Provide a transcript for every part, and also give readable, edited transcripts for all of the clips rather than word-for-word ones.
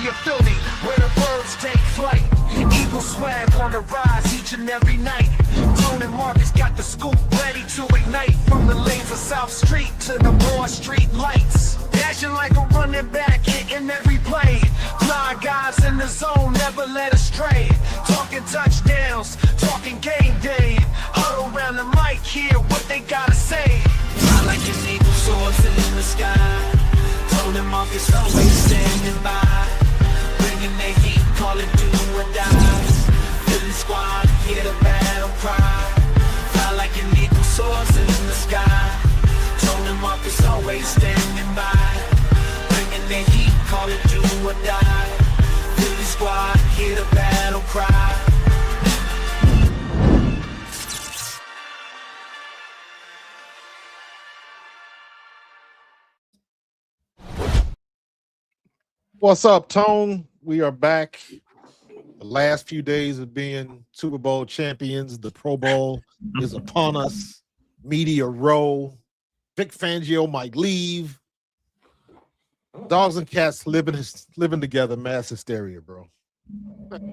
you feel me? Where the birds take flight. Eagle swag on the rise each and every night. Tone and Markus got the scoop ready to ignite. From the lanes of South Street to the Broad Street lights. Dashing like a running back, hitting every play. Fly guys in the zone, never led astray. Talking touchdowns, talking game day. Huddle around the mic, hear what they gotta say. Fly like an eagle soaring in the sky. Tone and Markus always standing by. Bringing the heat, call it do or die. Philly squad, hear the battle cry. Fly like an eagle soaring in the sky. Tone and Markus always standing by. Bringing the heat, call it do or die. Philly squad, hear the battle cry. What's up, Tone? We are back. The last few days of being Super Bowl champions. The Pro Bowl is upon us. Media row. Vic Fangio might leave. Dogs and cats living together. Mass hysteria, bro.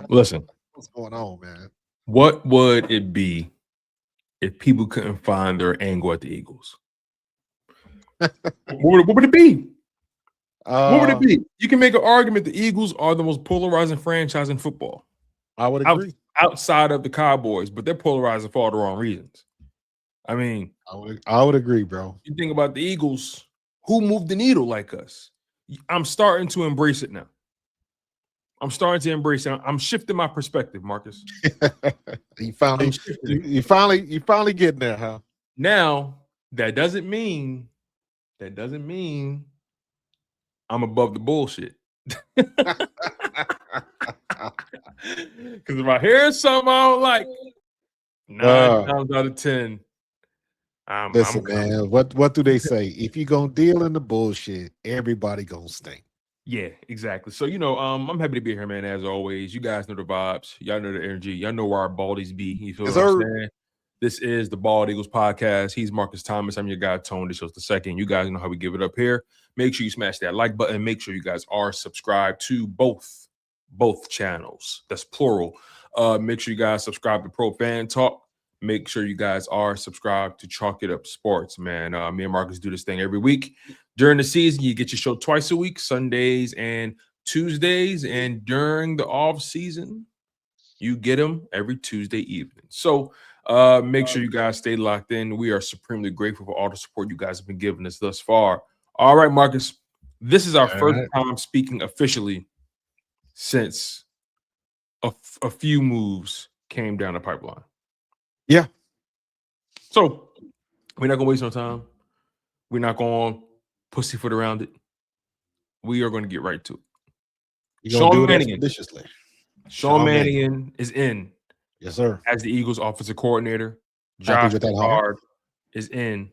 Listen. What's going on, man? What would it be if people couldn't find their angle at the Eagles? What would it be? What would it be? You can make an argument the Eagles are the most polarizing franchise in football. I would agree. Outside of the Cowboys, but they're polarizing for all the wrong reasons. I mean, I would agree, bro. You think about the Eagles, who moved the needle like us? I'm starting to embrace it now. I'm starting to embrace it. I'm shifting my perspective, Marcus. you finally getting there, huh? Now, that doesn't mean I'm above the bullshit. Because if I hear something I don't like, 9 times out of 10, listen, man. What do they say? If you're gonna deal in the bullshit, everybody gonna stink. Yeah, exactly. So I'm happy to be here, man. As always, you guys know the vibes. Y'all know the energy. Y'all know where our baldies be. You feel what I'm saying? This is the Bald Eagles podcast. He's Markus Thomas. I'm your guy, Tone. This was the second. You guys know how we give it up here. Make sure you smash that like button. Make sure you guys are subscribed to both channels. That's plural. Make sure you guys subscribe to Pro Fan Talk. Make sure you guys are subscribed to Chalk It Up Sports, man. Me and Marcus do this thing every week. During the season, you get your show twice a week, Sundays and Tuesdays. And during the off season, you get them every Tuesday evening. So make sure you guys stay locked in. We are supremely grateful for all the support you guys have been giving us thus far. All right, Marcus, this is our first time speaking officially since a few moves came down the pipeline. Yeah. So we're not going to waste no time. We're not going to pussyfoot around it. We are going to get right to it. Sean Mannion. Sean Mannion is in. Yes, sir. As the Eagles offensive coordinator. Josh Grizzard is in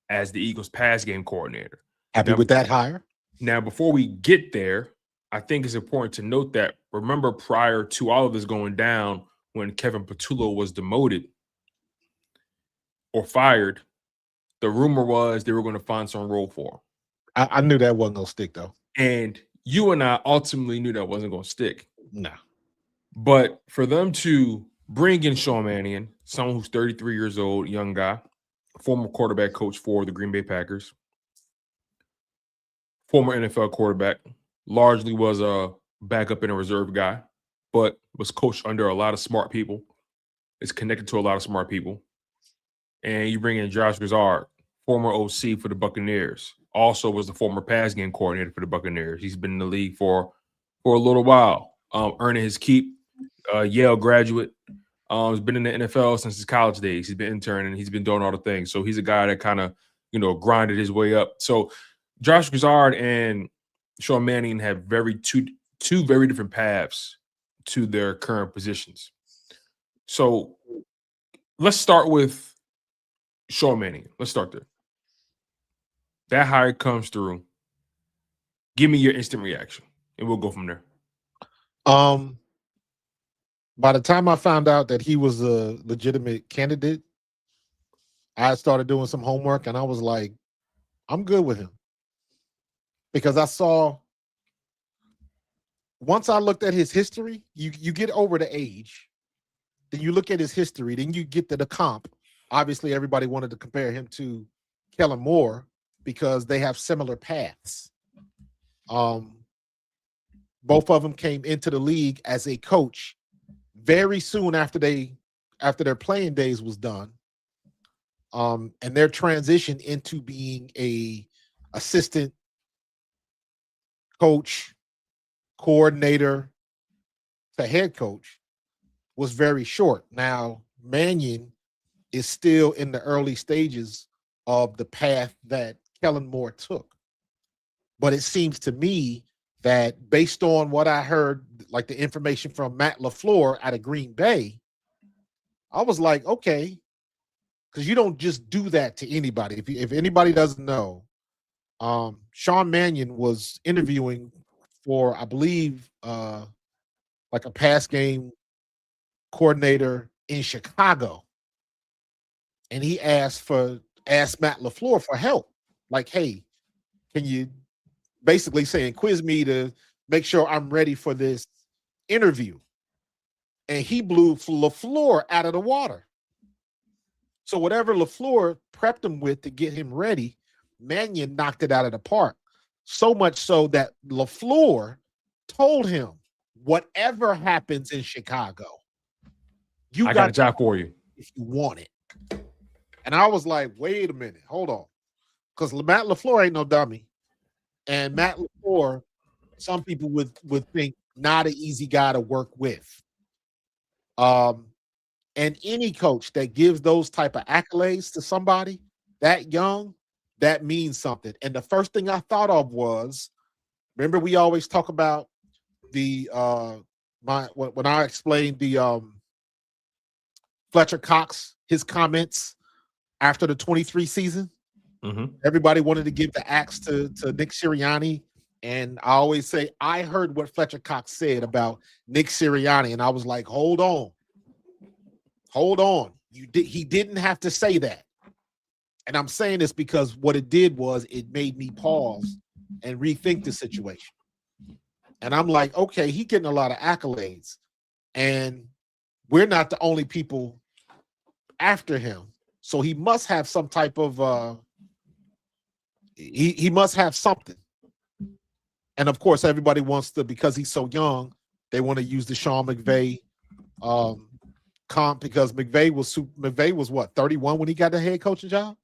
as the Eagles pass game coordinator. Happy with that hire? Now, before we get there, I think it's important to note that, remember, prior to all of this going down, when Kevin Patullo was demoted or fired, the rumor was they were going to find some role for him. I knew that wasn't going to stick, though. And you and I ultimately knew that wasn't going to stick. No. But for them to bring in Sean Mannion, someone who's 33 years old, young guy, former quarterback coach for the Green Bay Packers, former NFL quarterback, largely was a backup and a reserve guy, but was coached under a lot of smart people, is connected to a lot of smart people. And you bring in Josh Grizzard, former OC for the Buccaneers, also was the former pass game coordinator for the Buccaneers. He's been in the league for a little while, earning his keep, Yale graduate. He's been in the NFL since his college days. He's been interning. He's been doing all the things. So he's a guy that kind of, grinded his way up. So Josh Grizzard and Sean Mannion have two very different paths to their current positions. So let's start with Sean Mannion. Let's start there. That hire comes through. Give me your instant reaction, and we'll go from there. By the time I found out that he was a legitimate candidate, I started doing some homework, and I was like, I'm good with him. Because I saw once I looked at his history, you get over the age, then you look at his history, then you get to the comp. Obviously, everybody wanted to compare him to Kellen Moore because they have similar paths. Both of them came into the league as a coach very soon after their playing days was done. And their transition into being a assistant coach, coordinator to head coach was very short. Now, Mannion is still in the early stages of the path that Kellen Moore took. But it seems to me that based on what I heard, like the information from Matt LaFleur out of Green Bay, I was like, okay, because you don't just do that to anybody. If anybody doesn't know, Sean Mannion was interviewing for, I believe, like a pass game coordinator in Chicago. And he asked Matt LaFleur for help. Like, hey, can you basically saying quiz me to make sure I'm ready for this interview? And he blew LaFleur out of the water. So whatever LaFleur prepped him with to get him ready, Mannion knocked it out of the park. So much so that LaFleur told him, whatever happens in Chicago, I got a job for you if you want it. And I was like, wait a minute, hold on. Because Matt LaFleur ain't no dummy. And Matt LaFleur, some people would think not an easy guy to work with. And any coach that gives those type of accolades to somebody that young, that means something. And the first thing I thought of was, remember we always talk about the when I explained the Fletcher Cox, his comments after the 23 season. Mm-hmm. Everybody wanted to give the axe to Nick Sirianni. And I always say, I heard what Fletcher Cox said about Nick Sirianni. And I was like, hold on. He didn't have to say that. And I'm saying this because what it did was it made me pause and rethink the situation. And I'm like, okay, he's getting a lot of accolades. And we're not the only people after him. So he must have some type of he must have something. And of course, everybody wants to, because he's so young, they want to use the Sean McVay comp, because McVay was what, 31 when he got the head coaching job?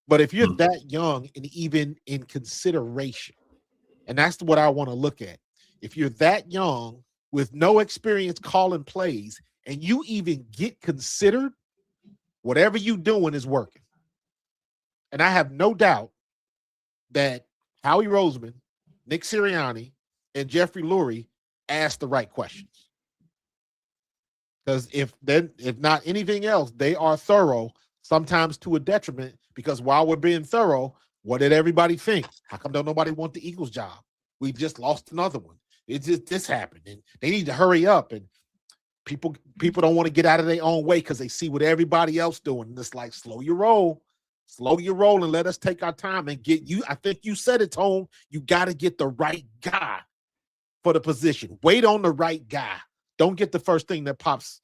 But if you're that young and even in consideration, and that's what I want to look at. If you're that young with no experience calling plays and you even get considered, whatever you're doing is working. And I have no doubt that Howie Roseman, Nick Sirianni, and Jeffrey Lurie asked the right questions. Because if not anything else, they are thorough, sometimes to a detriment, because while we're being thorough, what did everybody think? How come don't nobody want the Eagles job? We just lost another one. It's just this happened, and they need to hurry up. And people don't want to get out of their own way because they see what everybody else doing. And it's like, slow your roll, and let us take our time and get you. I think you said it, Tone. You got to get the right guy for the position. Wait on the right guy. Don't get the first thing that pops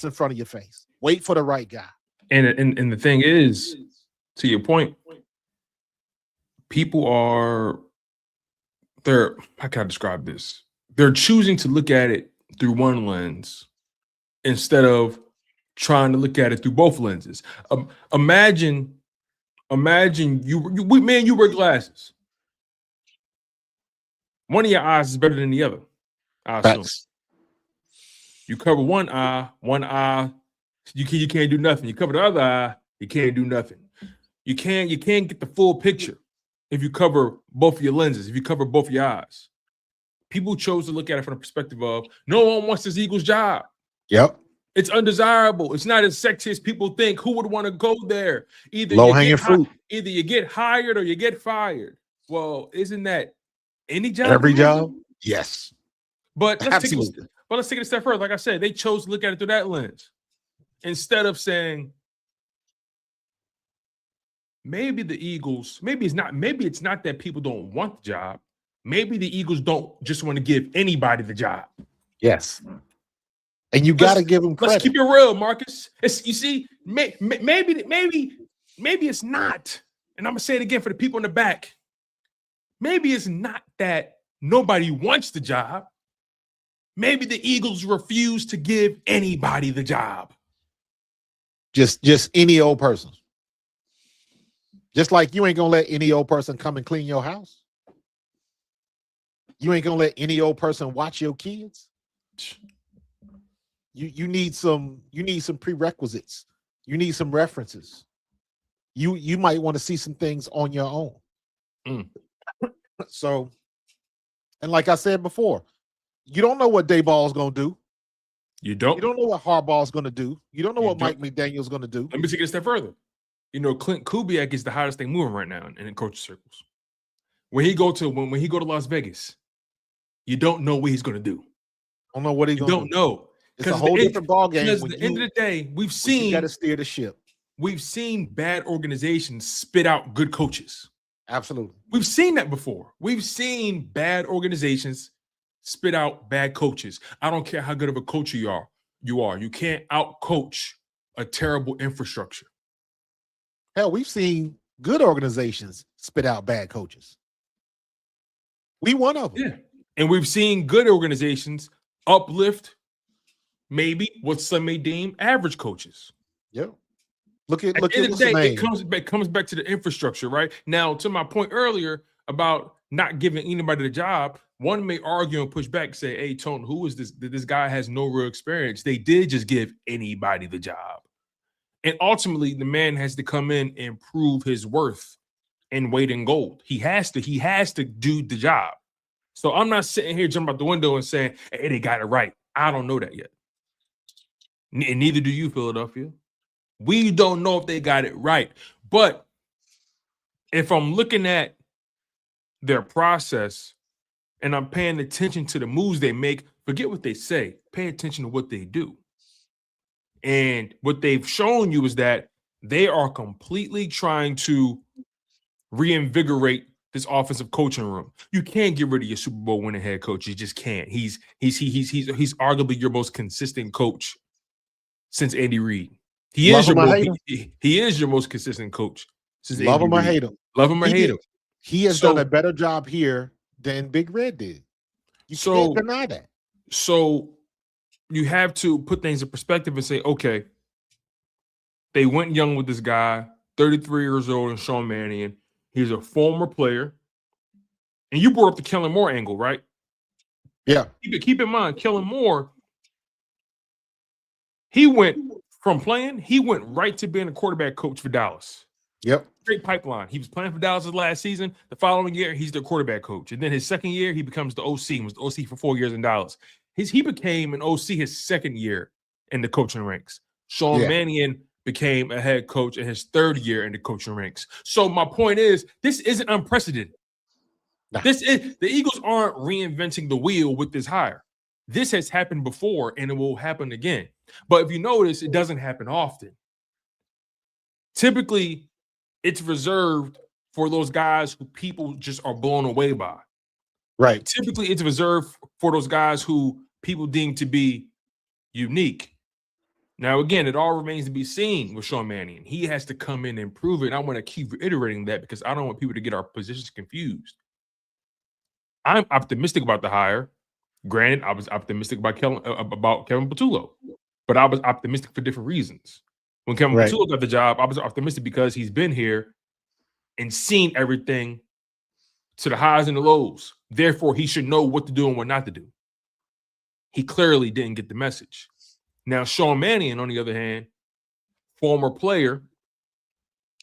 in front of your face. Wait for the right guy. And the thing is, to your point, people are how can I describe this? They're choosing to look at it through one lens instead of trying to look at it through both lenses. Imagine you wear glasses. One of your eyes is better than the other, I assume. Facts. You cover one eye, you can't do nothing. You cover the other eye, you can't do nothing. You can't get the full picture if you cover both of your lenses, if you cover both of your eyes. People chose to look at it from the perspective of no one wants this Eagles job. Yep. It's undesirable. It's not as sexy as people think. Who would want to go there? Either low-hanging fruit. Either you get hired or you get fired. Well, isn't that any job? Every job? Yes. But let's take it a step further. Like I said, they chose to look at it through that lens instead of saying maybe the Eagles, maybe it's not that people don't want the job. maybe the Eagles don't just want to give anybody the job. Yes. And you got to give them credit. Let's keep it real, Marcus. You see, maybe it's not. And I'm going to say it again for the people in the back. Maybe it's not that nobody wants the job. Maybe the Eagles refuse to give anybody the job. Just any old person. Just like you ain't going to let any old person come and clean your house. You ain't going to let any old person watch your kids. You need some prerequisites. You need some references. You might want to see some things on your own. So, and like I said before, you don't know what Dayball is going to do. You don't know what Harbaugh is going to do. You don't know what Mike McDaniel is going to do. Let me take it a step further. You know, Clint Kubiak is the hottest thing moving right now in coaching circles. When he go to Las Vegas, you don't know what he's going to do. Don't know what he's going to do. You don't know. It's a whole different ball game. Because at the end of the day, you got to steer the ship. We've seen bad organizations spit out good coaches. Absolutely. We've seen that before. We've seen bad organizations spit out bad coaches. I don't care how good of a coach you are. You can't out-coach a terrible infrastructure. Hell, we've seen good organizations spit out bad coaches. We one of them. Yeah. And we've seen good organizations uplift maybe what some may deem average coaches. Yeah. Look at the end of the day, it comes back to the infrastructure, right? Now, to my point earlier about not giving anybody the job, one may argue and push back and say, hey, Tone, who is this? This guy has no real experience. They did just give anybody the job. And ultimately, the man has to come in and prove his worth in weight and gold. He has to do the job. So I'm not sitting here jumping out the window and saying, hey, they got it right. I don't know that yet. And neither do you, Philadelphia. We don't know if they got it right. But if I'm looking at their process and I'm paying attention to the moves they make, forget what they say. Pay attention to what they do. And what they've shown you is that they are completely trying to reinvigorate this offensive coaching room. You can't get rid of your Super Bowl winning head coach. You just can't. He's arguably your most consistent coach since Andy Reid. He is your most consistent coach since Love Andy him or Reid. hate him. Love him or hate him. He has done a better job here than Big Red did. You can't deny that. So you have to put things in perspective and say, okay, they went young with this guy, 33 years old, and Sean Mannion. He's a former player. And you brought up the Kellen Moore angle, right? Yeah. Keep in mind, Kellen Moore, he went right to being a quarterback coach for Dallas. Yep. Straight pipeline. He was playing for Dallas last season. The following year, he's the quarterback coach. And then his second year, he becomes the OC. He was the OC for 4 years in Dallas. He became an OC his second year in the coaching ranks. Sean Mannion became a head coach in his third year in the coaching ranks. So my point is, this isn't unprecedented. Nah. The Eagles aren't reinventing the wheel with this hire. This has happened before, and it will happen again. But if you notice, it doesn't happen often. Typically, it's reserved for those guys who people just are blown away by. Right. Typically, it's reserved for those guys who people deem to be unique. Now, again, it all remains to be seen with Sean Mannion. He has to come in and prove it. And I want to keep reiterating that because I don't want people to get our positions confused. I'm optimistic about the hire. Granted, I was optimistic about Kevin Patullo, but I was optimistic for different reasons. When Kevin Patullo got the job, I was optimistic because he's been here and seen everything to the highs and the lows. Therefore, he should know what to do and what not to do. He clearly didn't get the message. Now, Sean Mannion, on the other hand, former player,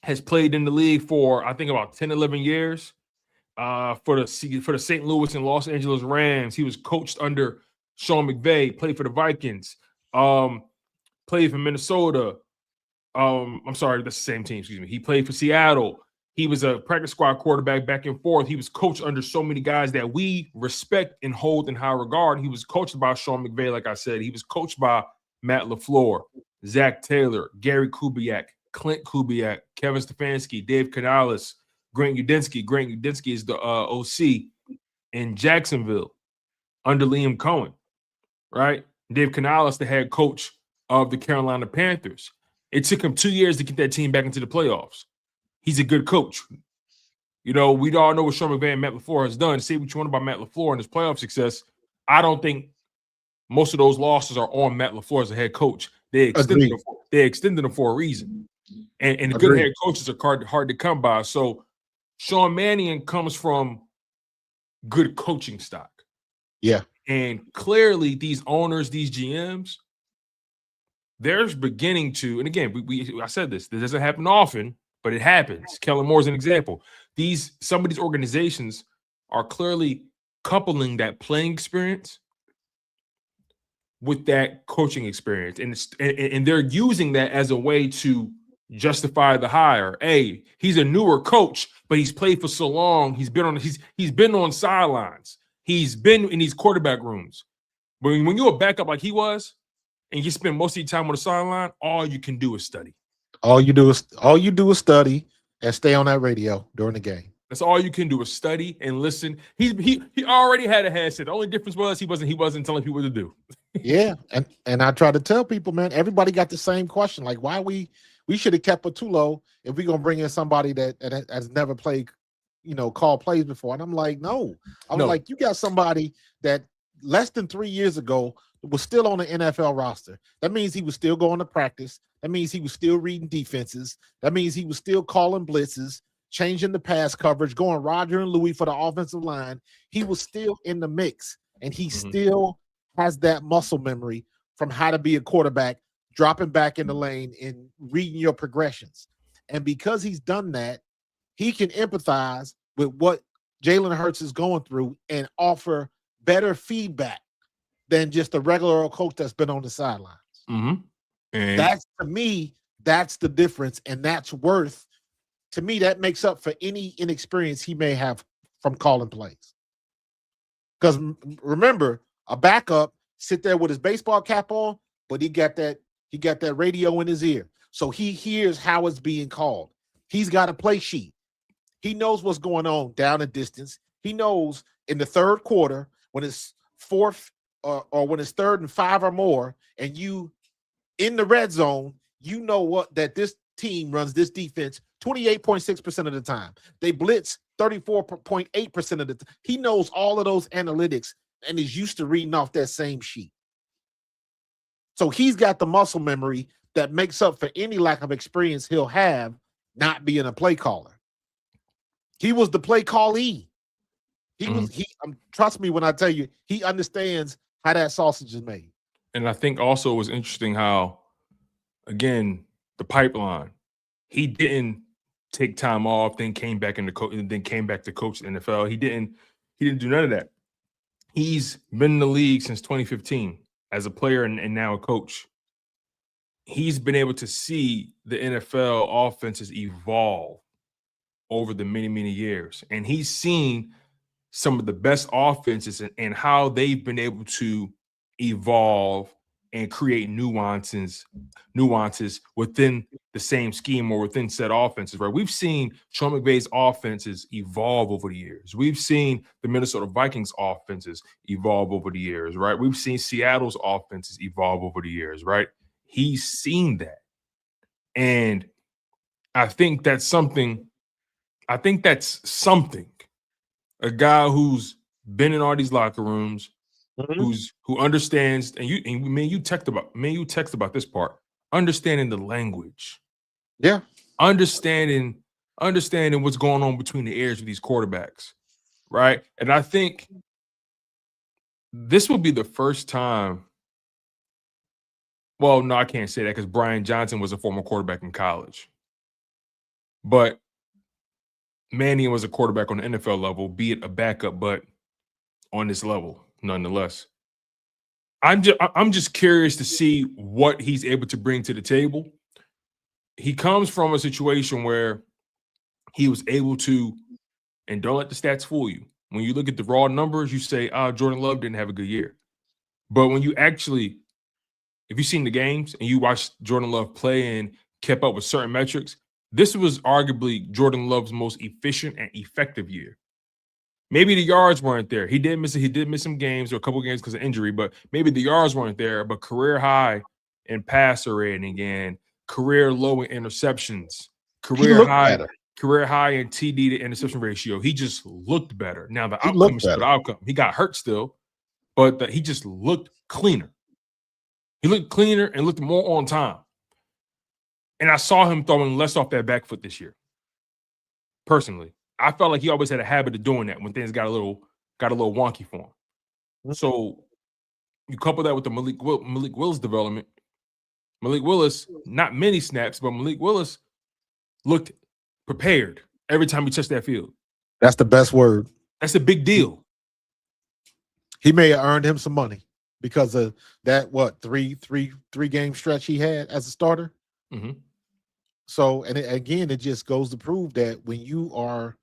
has played in the league for, I think, about 10, 11 years. For the St. Louis and Los Angeles Rams. He was coached under Sean McVay, played for the Vikings, played for Minnesota. I'm sorry, that's the same team, excuse me. He played for Seattle. He was a practice squad quarterback back and forth. He was coached under so many guys that we respect and hold in high regard. He was coached by Sean McVay, like I said. He was coached by Matt LaFleur, Zack Taylor, Gary Kubiak, Clint Kubiak, Kevin Stefanski, Dave Canales, Grant Udinski. Grant Udinski is the OC in Jacksonville under Liam Cohen, right? Dave Canales, the head coach of the Carolina Panthers. It took him 2 years to get that team back into the playoffs. He's a good coach. You know, we all know what Sean McVay and Matt LaFleur has done. Say what you want about Matt LaFleur and his playoff success. I don't think most of those losses are on Matt LaFleur as a head coach. They extended them for a reason. And the good head coaches are hard to come by. So Sean Mannion comes from good coaching stock. Yeah. And clearly these owners, these GMs, they're beginning to, and again, I said this doesn't happen often, but it happens. Kellen Moore's an example. Some of these organizations are clearly coupling that playing experience with that coaching experience. And they're using that as a way to justify the hire. Hey, he's a newer coach, but he's played for so long. He's been on sidelines. He's been in these quarterback rooms. But when you're a backup like he was, and you spend most of your time on the sideline, all you can do is study. All you do is study and stay on that radio during the game. That's all you can do is study and listen. He already had a headset. The only difference was he wasn't telling people what to do. Yeah, and I try to tell people, man, everybody got the same question. Like, why we should have kept Patullo if we're gonna bring in somebody that has never played, call plays before. And I'm like, no. I was like, you got somebody that less than 3 years ago was still on the NFL roster. That means he was still going to practice. That means he was still reading defenses. That means he was still calling blitzes, changing the pass coverage, going Roger and Louie for the offensive line. He was still in the mix, and he still has that muscle memory from how to be a quarterback, dropping back in the lane and reading your progressions. And because he's done that, he can empathize with what Jalen Hurts is going through and offer better feedback than just a regular old coach that's been on the sidelines. And that's, to me, that's the difference, and that's worth, to me, that makes up for any inexperience he may have from calling plays. Because remember, a backup sit there with his baseball cap on, but he got that radio in his ear, so he hears how it's being called. He's got a play sheet. He knows what's going on down a distance. He knows in the third quarter when it's fourth or when it's 3rd and 5 or more, and you in the red zone, that this team runs this defense 28.6% of the time. They blitz 34.8% of the time. He knows all of those analytics and is used to reading off that same sheet. So he's got the muscle memory that makes up for any lack of experience he'll have not being a play caller. He was the play callee. Trust me when I tell you, he understands how that sausage is made. And I think also it was interesting how, again, the pipeline, he didn't take time off, then came back to coach the NFL. He didn't do none of that. He's been in the league since 2015 as a player and now a coach. He's been able to see the NFL offenses evolve over the many, many years. And he's seen some of the best offenses and how they've been able to evolve and create nuances within the same scheme or within said offenses, right? We've seen Sean McVay's offenses evolve over the years. We've seen the Minnesota Vikings offenses evolve over the years, right? We've seen Seattle's offenses evolve over the years, right? He's seen that. And I think that's something. A guy who's been in all these locker rooms, who understands, and you text about this part, understanding the language. Yeah. Understanding what's going on between the ears of these quarterbacks, right? And I think this will be the first time. Well, no, I can't say that because Brian Johnson was a former quarterback in college. But Mannion was a quarterback on the NFL level, be it a backup, but on this level, nonetheless. I'm just curious to see what he's able to bring to the table. He comes from a situation where he was able to, and don't let the stats fool you. When you look at the raw numbers, you say, Jordan Love didn't have a good year. But when you actually, if you've seen the games and you watched Jordan Love play and kept up with certain metrics, this was arguably Jordan Love's most efficient and effective year. Maybe the yards weren't there. He did miss some games or a couple games because of injury, but maybe the yards weren't there. But career high in passer rating and career low in interceptions, career high in TD to interception ratio. He just looked better. Now the outcome is still the outcome. He got hurt still, but he just looked cleaner. He looked cleaner and looked more on time. And I saw him throwing less off that back foot this year. Personally, I felt like he always had a habit of doing that when things got a little wonky for him. So you couple that with the Malik Willis development. Malik Willis, not many snaps, but Malik Willis looked prepared every time he touched that field. That's the best word. That's a big deal. He may have earned him some money because of that, three game stretch he had as a starter. Mm-hmm. So, and it just goes to prove that when you are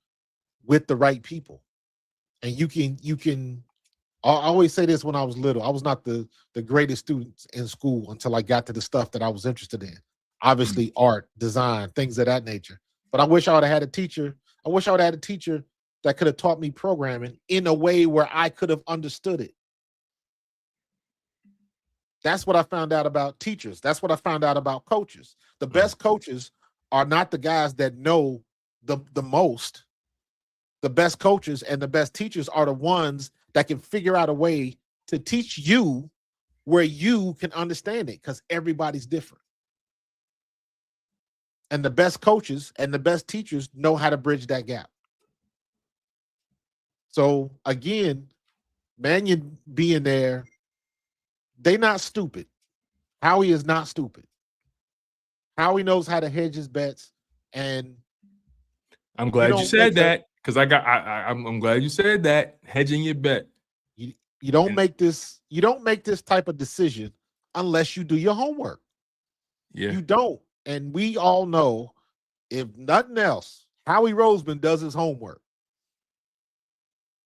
with the right people, and you can. I always say this when I was little. I was not the greatest student in school until I got to the stuff that I was interested in. Obviously, art, design, things of that nature. But I wish I would have had a teacher. I wish I would have had a teacher that could have taught me programming in a way where I could have understood it. That's what I found out about teachers. That's what I found out about coaches. The best coaches are not the guys that know the most. The best coaches and the best teachers are the ones that can figure out a way to teach you where you can understand it, because everybody's different. And the best coaches and the best teachers know how to bridge that gap. So again, Mannion being there, they not stupid. Howie is not stupid. Howie knows how to hedge his bets, and I'm glad you said that, because I'm glad you said that. Hedging your bet. You don't make this type of decision unless you do your homework. Yeah. You don't. And we all know, if nothing else, Howie Roseman does his homework.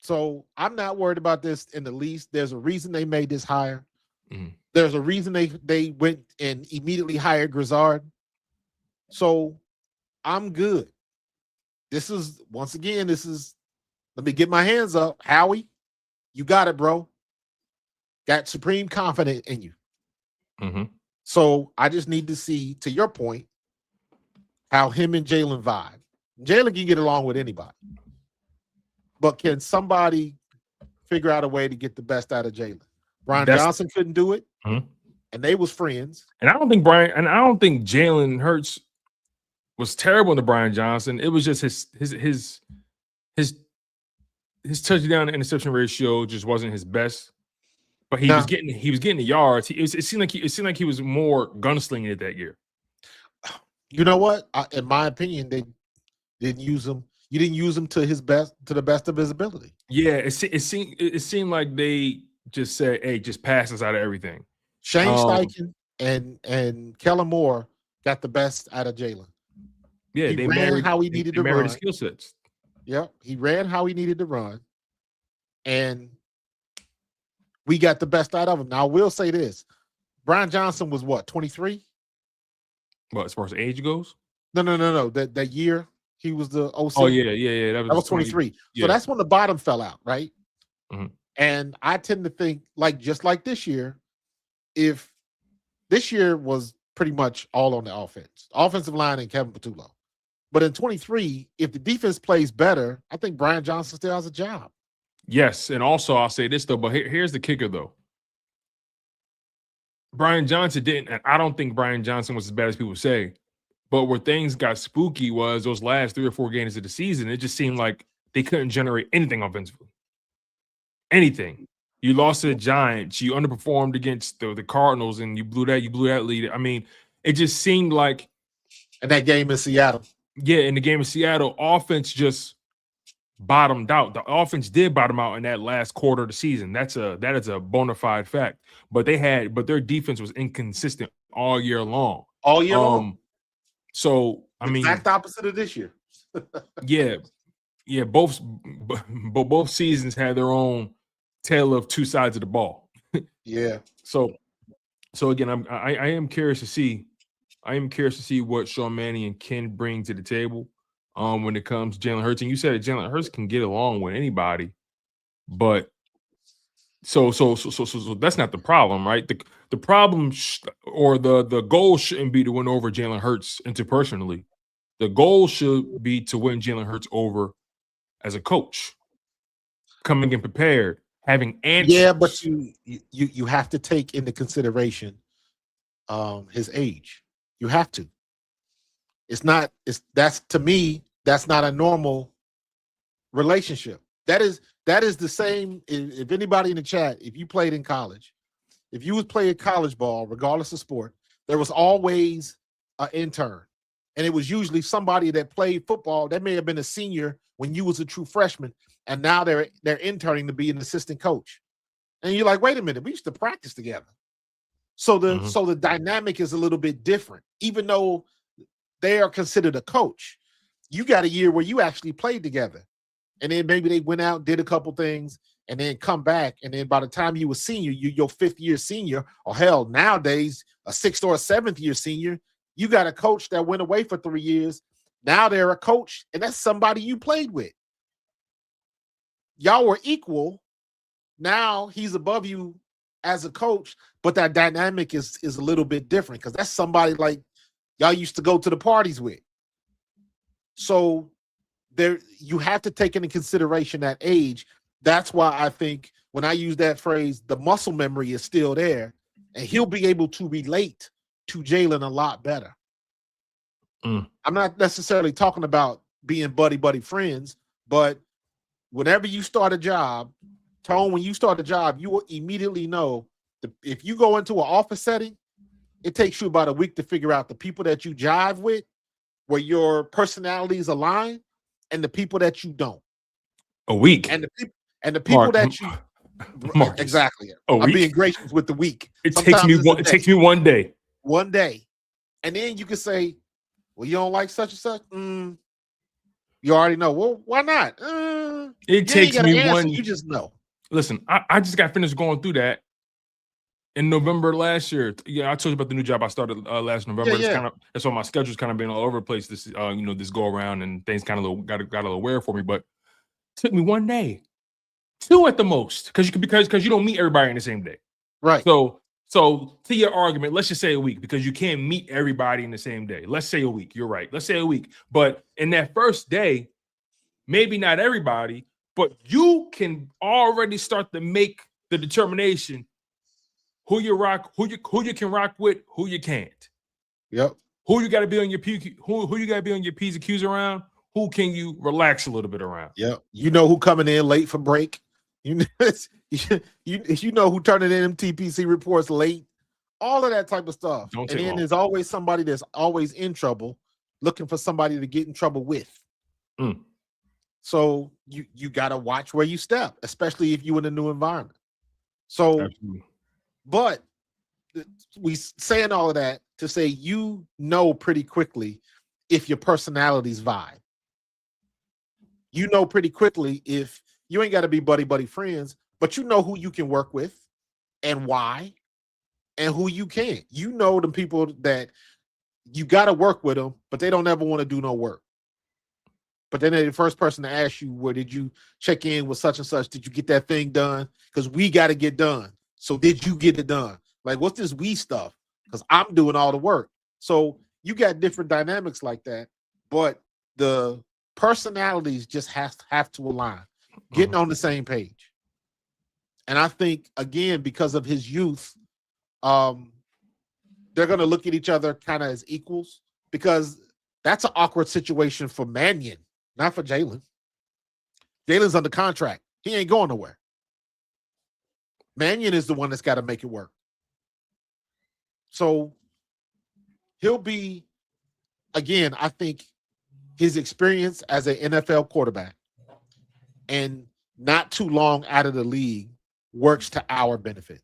So I'm not worried about this in the least. There's a reason they made this hire. Mm-hmm. There's a reason they went and immediately hired Grizzard. So I'm good. Once again, let me get my hands up. Howie, you got it, bro. Got supreme confidence in you. Mm-hmm. So I just need to see, to your point, how him and Jalen vibe. Jalen can get along with anybody. But can somebody figure out a way to get the best out of Jalen? Brian Johnson couldn't do it, and they was friends. And I don't think Jalen Hurts was terrible to Brian Johnson. It was just his touchdown to interception ratio just wasn't his best. But he was getting the yards. It seemed like he was more gunslinging it that year. You know what? In my opinion, they didn't use him. You didn't use him to the best of his ability. Yeah, it seemed like they just said, "Hey, just pass us out of everything." Shane Steichen and Kellen Moore got the best out of Jalen. Yeah, he ran how he needed to run. Skill sets. Yeah, he ran how he needed to run, and we got the best out of him. Now, I will say this: Brian Johnson was what, 23? What, as far as age goes? No. That year he was the OC. Oh yeah. That was 23. Yeah. So that's when the bottom fell out, right? Mm-hmm. And I tend to think, just like this year, if this year was pretty much all on the offensive line and Kevin Patullo. But in 23, if the defense plays better, I think Brian Johnson still has a job. Yes, and also I'll say this though, but here's the kicker though. Brian Johnson didn't, and I don't think Brian Johnson was as bad as people say, but where things got spooky was those last 3 or 4 games of the season. It just seemed like they couldn't generate anything offensively. Anything. You lost to the Giants, you underperformed against the Cardinals, and you blew that lead. I mean, it just seemed like, and that game in Seattle. Yeah, in the game in Seattle, offense just bottomed out. The offense did bottom out in that last quarter of the season. That is a bona fide fact. But their defense was inconsistent all year long. All year long. So I mean, exact opposite of this year. yeah. Both seasons had their own tale of two sides of the ball. Yeah. So again, I am curious to see. I am curious to see what Sean Mannion can bring to the table. when it comes to Jalen Hurts. And you said that Jalen Hurts can get along with anybody, but so that's not the problem, right? The problem or the goal shouldn't be to win over Jalen Hurts interpersonally. The goal should be to win Jalen Hurts over as a coach, coming in prepared, having answers. Yeah, but you have to take into consideration his age. You have to. That's to me, that's not a normal relationship. That is the same. If anybody in the chat, if you played in college, if you was playing college ball, regardless of sport, there was always an intern. And it was usually somebody that played football that may have been a senior when you was a true freshman, and now they're interning to be an assistant coach. And you're like, wait a minute, we used to practice together. So the dynamic is a little bit different, even though they are considered a coach. You got a year where you actually played together, and then maybe they went out, did a couple things, and then come back. And then by the time you were senior, your 5th year senior, or hell, nowadays a 6th or a 7th year senior, you got a coach that went away for 3 years. Now they're a coach, and that's somebody you played with. Y'all were equal. Now he's above you as a coach, but that dynamic is a little bit different because that's somebody like y'all used to go to the parties with. So there, you have to take into consideration that age. That's why I think when I use that phrase, the muscle memory is still there, and he'll be able to relate to Jalen a lot better. I'm not necessarily talking about being buddy friends, but whenever you start a job, Tone, when you start a job, you will immediately know if you go into an office setting, it takes you about a week to figure out the people that you jive with, where your personalities align, and the people that you don't. A week. And the people that you Marcus, exactly. I'm being gracious with the week. It takes me one day. One day. And then you can say, well, you don't like such and such? You already know. Well, why not? It takes me one. You just know. Listen, I just got finished going through that in November last year. Yeah, I told you about the new job I started last November. Yeah. That's why my schedule's kind of been all over the place this this go around, and things kind of got a little weird for me. But it took me 1 day, 2 at the most, because you don't meet everybody in the same day. Right. So to your argument, let's just say a week, because you can't meet everybody in the same day. Let's say a week. You're right. Let's say a week. But in that first day, maybe not everybody, but you can already start to make the determination who you can rock with, who you can't. Yep. Who you got to be on your who you got to be on your P's and Q's around. Who can you relax a little bit around? Yep. You know who coming in late for break. You know who turning in them TPC reports late. All of that type of stuff. And then there's always somebody that's always in trouble, looking for somebody to get in trouble with. So you got to watch where you step, especially if you're in a new environment. So, absolutely. But we saying all of that to say you know pretty quickly if your personalities vibe. You know pretty quickly if you ain't got to be buddy friends, but you know who you can work with and why, and who you can't. You know the people that you got to work with them, but they don't ever want to do no work. But then they're the first person to ask you, where did you check in with such and such? Did you get that thing done? Because we got to get done. So did you get it done? Like, what's this we stuff? Because I'm doing all the work. So you got different dynamics like that, but the personalities just have to align, getting on the same page. And I think, again, because of his youth, they're going to look at each other kind of as equals, because that's an awkward situation for Mannion, not for Jalen. Jalen's under contract. He ain't going nowhere. Mannion is the one that's got to make it work. So he'll be, again, I think his experience as an NFL quarterback and not too long out of the league works to our benefit.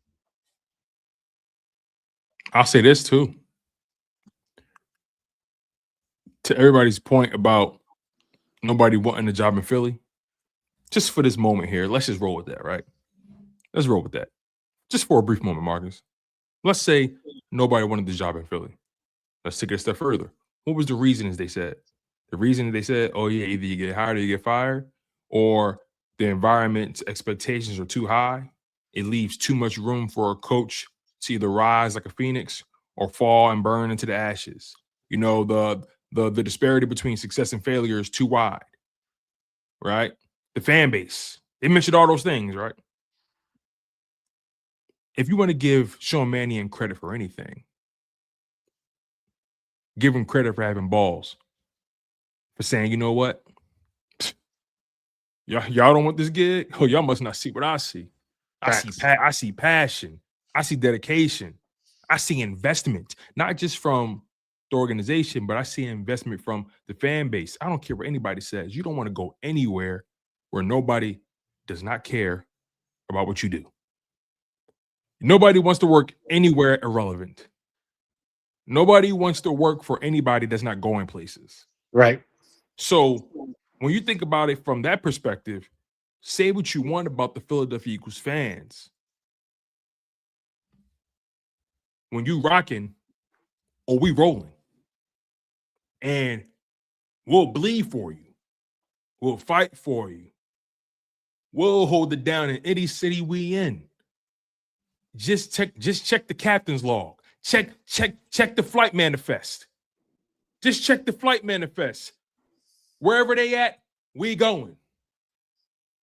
I'll say this too. To everybody's point about nobody wanting a job in Philly, just for this moment here, let's just roll with that, right? Let's roll with that. Just for a brief moment, Marcus. Let's say nobody wanted the job in Philly. Let's take it a step further. What was the reasons they said? The reason they said, oh yeah, either you get hired or you get fired, or the environment's expectations are too high. It leaves too much room for a coach to either rise like a phoenix or fall and burn into the ashes. You know, the disparity between success and failure is too wide, right? The fan base. They mentioned all those things, right? If you want to give Sean Mannion credit for anything, give him credit for having balls. For saying, you know what? Y'all don't want this gig? Oh, y'all must not see what I see. I see passion. I see dedication. I see investment, not just from the organization, but I see investment from the fan base. I don't care what anybody says. You don't want to go anywhere where nobody does not care about what you do. Nobody wants to work anywhere irrelevant. Nobody wants to work for anybody that's not going places. Right. So when you think about it from that perspective, say what you want about the Philadelphia Eagles fans. When you rocking or we rolling, and we'll bleed for you. We'll fight for you. We'll hold it down in any city we in. Just check the captain's log. Check the flight manifest. Just check the flight manifest. Wherever they at, we going.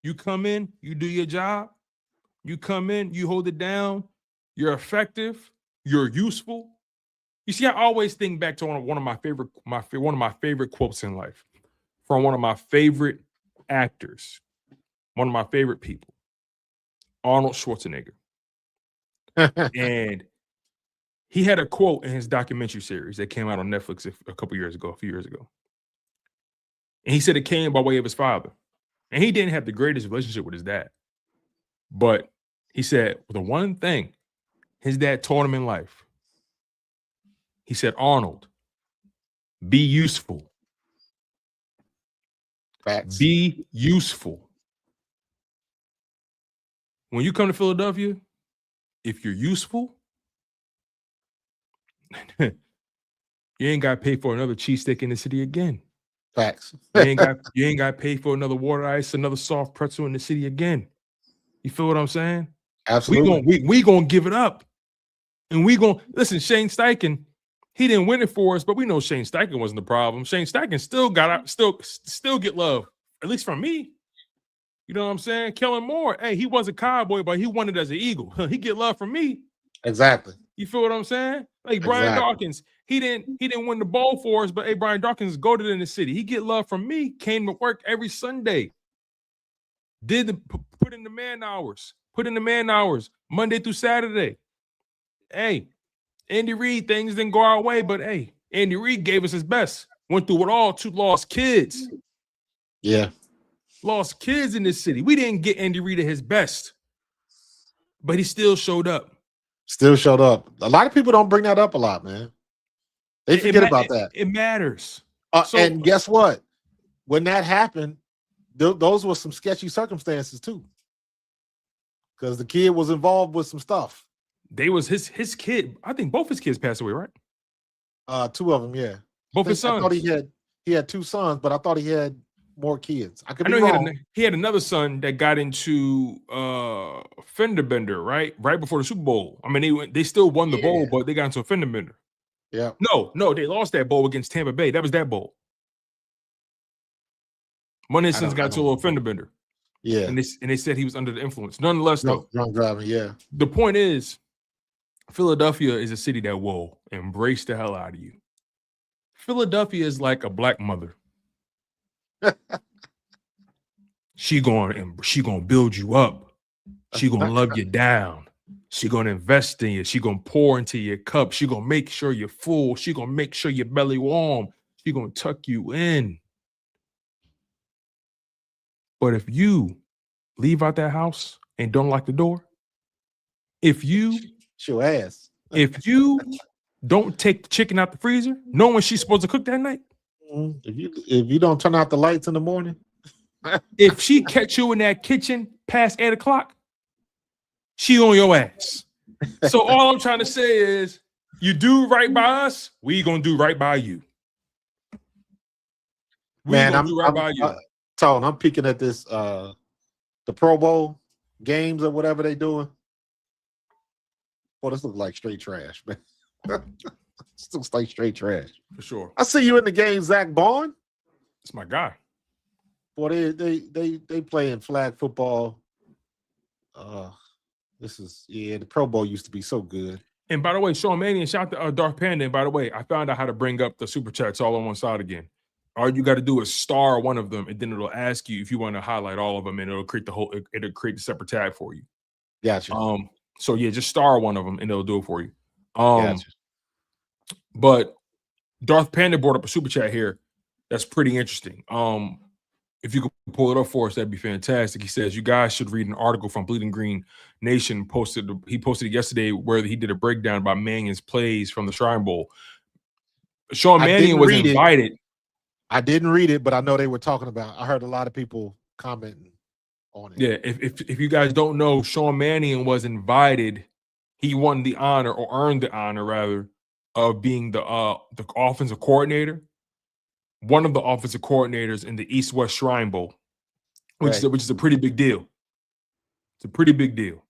You come in, you do your job. You come in, you hold it down. You're effective. You're useful. You see, I always think back to one of my favorite quotes in life from one of my favorite actors, one of my favorite people, Arnold Schwarzenegger. And he had a quote in his documentary series that came out on Netflix a few years ago. And he said it came by way of his father. And he didn't have the greatest relationship with his dad. But he said, the one thing his dad taught him in life, he said, Arnold, be useful. Facts. Be useful. When you come to Philadelphia, if you're useful, you ain't got to pay for another cheesesteak in the city again. Facts. You ain't got to pay for another water ice, another soft pretzel in the city again. You feel what I'm saying? Absolutely. We gonna give it up, and we gonna listen. Shane Steichen, he didn't win it for us, but we know Shane Steichen wasn't the problem. Shane Steichen still get love, at least from me. You know what I'm saying? Kellen Moore, hey, he was a Cowboy, but he won it as an Eagle. He get love from me. Exactly. You feel what I'm saying? Like Brian Dawkins, he didn't win the bowl for us, but hey, Brian Dawkins goated in the city. He get love from me. Came to work every Sunday. Put in the man hours. Monday through Saturday. Hey, Andy Reid, things didn't go our way, but hey, Andy Reid gave us his best. Went through it all. 2 lost kids. Yeah. Lost kids in this city. We didn't get Andy Reid at his best, but he still showed up. Still showed up. A lot of people don't bring that up a lot, man. They forget about that. It matters. And guess what? When that happened, those were some sketchy circumstances too. Because the kid was involved with some stuff. They was his kid. I think both his kids passed away, right? 2 of them, yeah. Both his sons. I thought he had 2 sons, but I thought he had more kids. I know he had another son that got into fender bender, right before the Super Bowl. I mean, they still won the bowl, but they got into a fender bender. Yeah. No, they lost that bowl against Tampa Bay. That was that bowl. One of his sons got into a little fender bender. Yeah. And they said he was under the influence. Nonetheless, though, drunk driving. Yeah. The point is, Philadelphia is a city that will embrace the hell out of you. Philadelphia is like a black mother. She gonna build you up. She gonna love you down. She gonna invest in you. She gonna pour into your cup. She gonna make sure you're full. She gonna make sure your belly warm. She gonna tuck you in. But if you leave out that house and don't lock the door, if you your ass, if you don't take the chicken out the freezer, knowing she's supposed to cook that night, if you don't turn out the lights in the morning, if she catch you in that kitchen past 8 o'clock, she on your ass. So all I'm trying to say is, you do right by us, we gonna do right by you. Man, gonna do right by you. Tone, I'm peeking at this the Pro Bowl games or whatever they doing. Boy, this looks like straight trash, man. This looks like straight trash. For sure. I see you in the game, Zack Baun. It's my guy. Boy, they playing flag football. The Pro Bowl used to be so good. And by the way, Sean Mannion, shout out to Darth Panda. And by the way, I found out how to bring up the super chats all on one side again. All you got to do is star one of them, and then it'll ask you if you want to highlight all of them, and it'll create the separate tag for you. Gotcha. So yeah, just star one of them, and it'll do it for you. Gotcha. But Darth Panda brought up a super chat here that's pretty interesting. If you could pull it up for us, that'd be fantastic. He says, you guys should read an article from Bleeding Green Nation. He posted it yesterday where he did a breakdown about Mannion's plays from the Shrine Bowl. Sean Mannion was invited. I didn't read it, but I know they were talking about. I heard a lot of people commenting on it. Yeah, if you guys don't know, Sean Mannion was invited. He won the honor, or earned the honor rather, of being the offensive coordinator. One of the offensive coordinators in the East-West Shrine Bowl, which is a pretty big deal. It's a pretty big deal.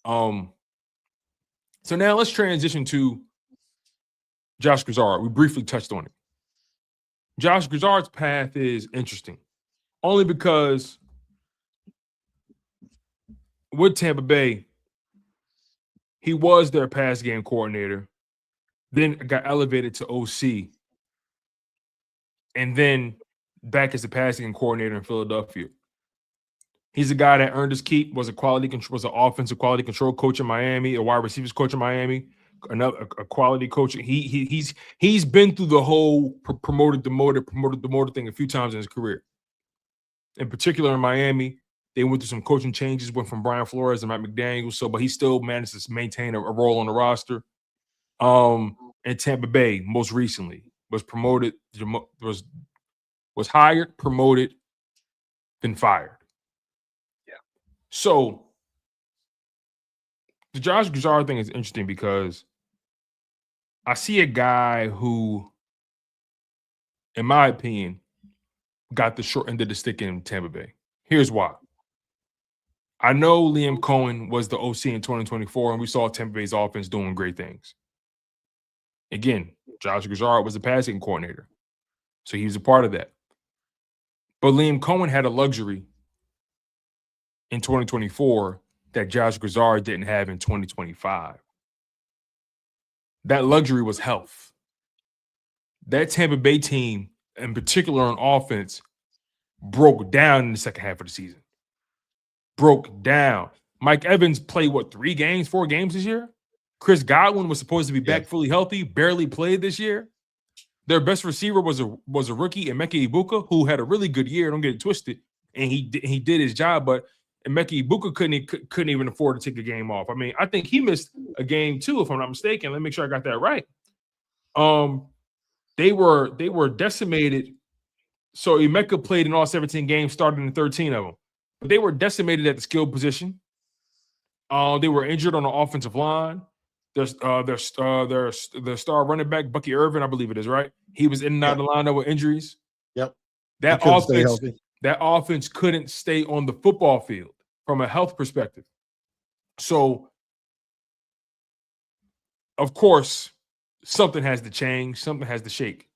So now let's transition to Josh Grizzard. We briefly touched on it. Josh Grizzard's path is interesting, only because with Tampa Bay, he was their pass game coordinator, then got elevated to OC, and then back as the passing coordinator in Philadelphia. He's a guy that earned his keep, was an offensive quality control coach in Miami, a wide receivers coach in Miami, a quality coach. He's been through the whole promoted, demoted thing a few times in his career. In particular in Miami, they went through some coaching changes, went from Brian Flores and Mike McDaniel, but he still managed to maintain a role on the roster. And Tampa Bay, most recently, was promoted, was hired, promoted, then fired. Yeah. So the Josh Grizzard thing is interesting because I see a guy who, in my opinion, got the short end of the stick in Tampa Bay. Here's why. I know Liam Cohen was the OC in 2024, and we saw Tampa Bay's offense doing great things. Again, Josh Grizzard was a passing coordinator, so he was a part of that. But Liam Cohen had a luxury in 2024 that Josh Grizzard didn't have in 2025. That luxury was health. That Tampa Bay team, in particular on offense, broke down in the second half of the season. Broke down. Mike Evans played, 4 games this year? Chris Godwin was supposed to be back fully healthy, barely played this year. Their best receiver was a rookie, Emeka Ibuka, who had a really good year. Don't get it twisted, and he did his job. But Emeka Ibuka couldn't even afford to take a game off. I mean, I think he missed a game too, if I'm not mistaken. Let me make sure I got that right. They were decimated. So Emeka played in all 17 games, started in 13 of them. But they were decimated at the skill position. They were injured on the offensive line. Their star running back, Bucky Irvin, I believe it is, right? He was in and out of the lineup with injuries. Yep. That offense couldn't stay on the football field from a health perspective. So, of course, something has to change. Something has to shake.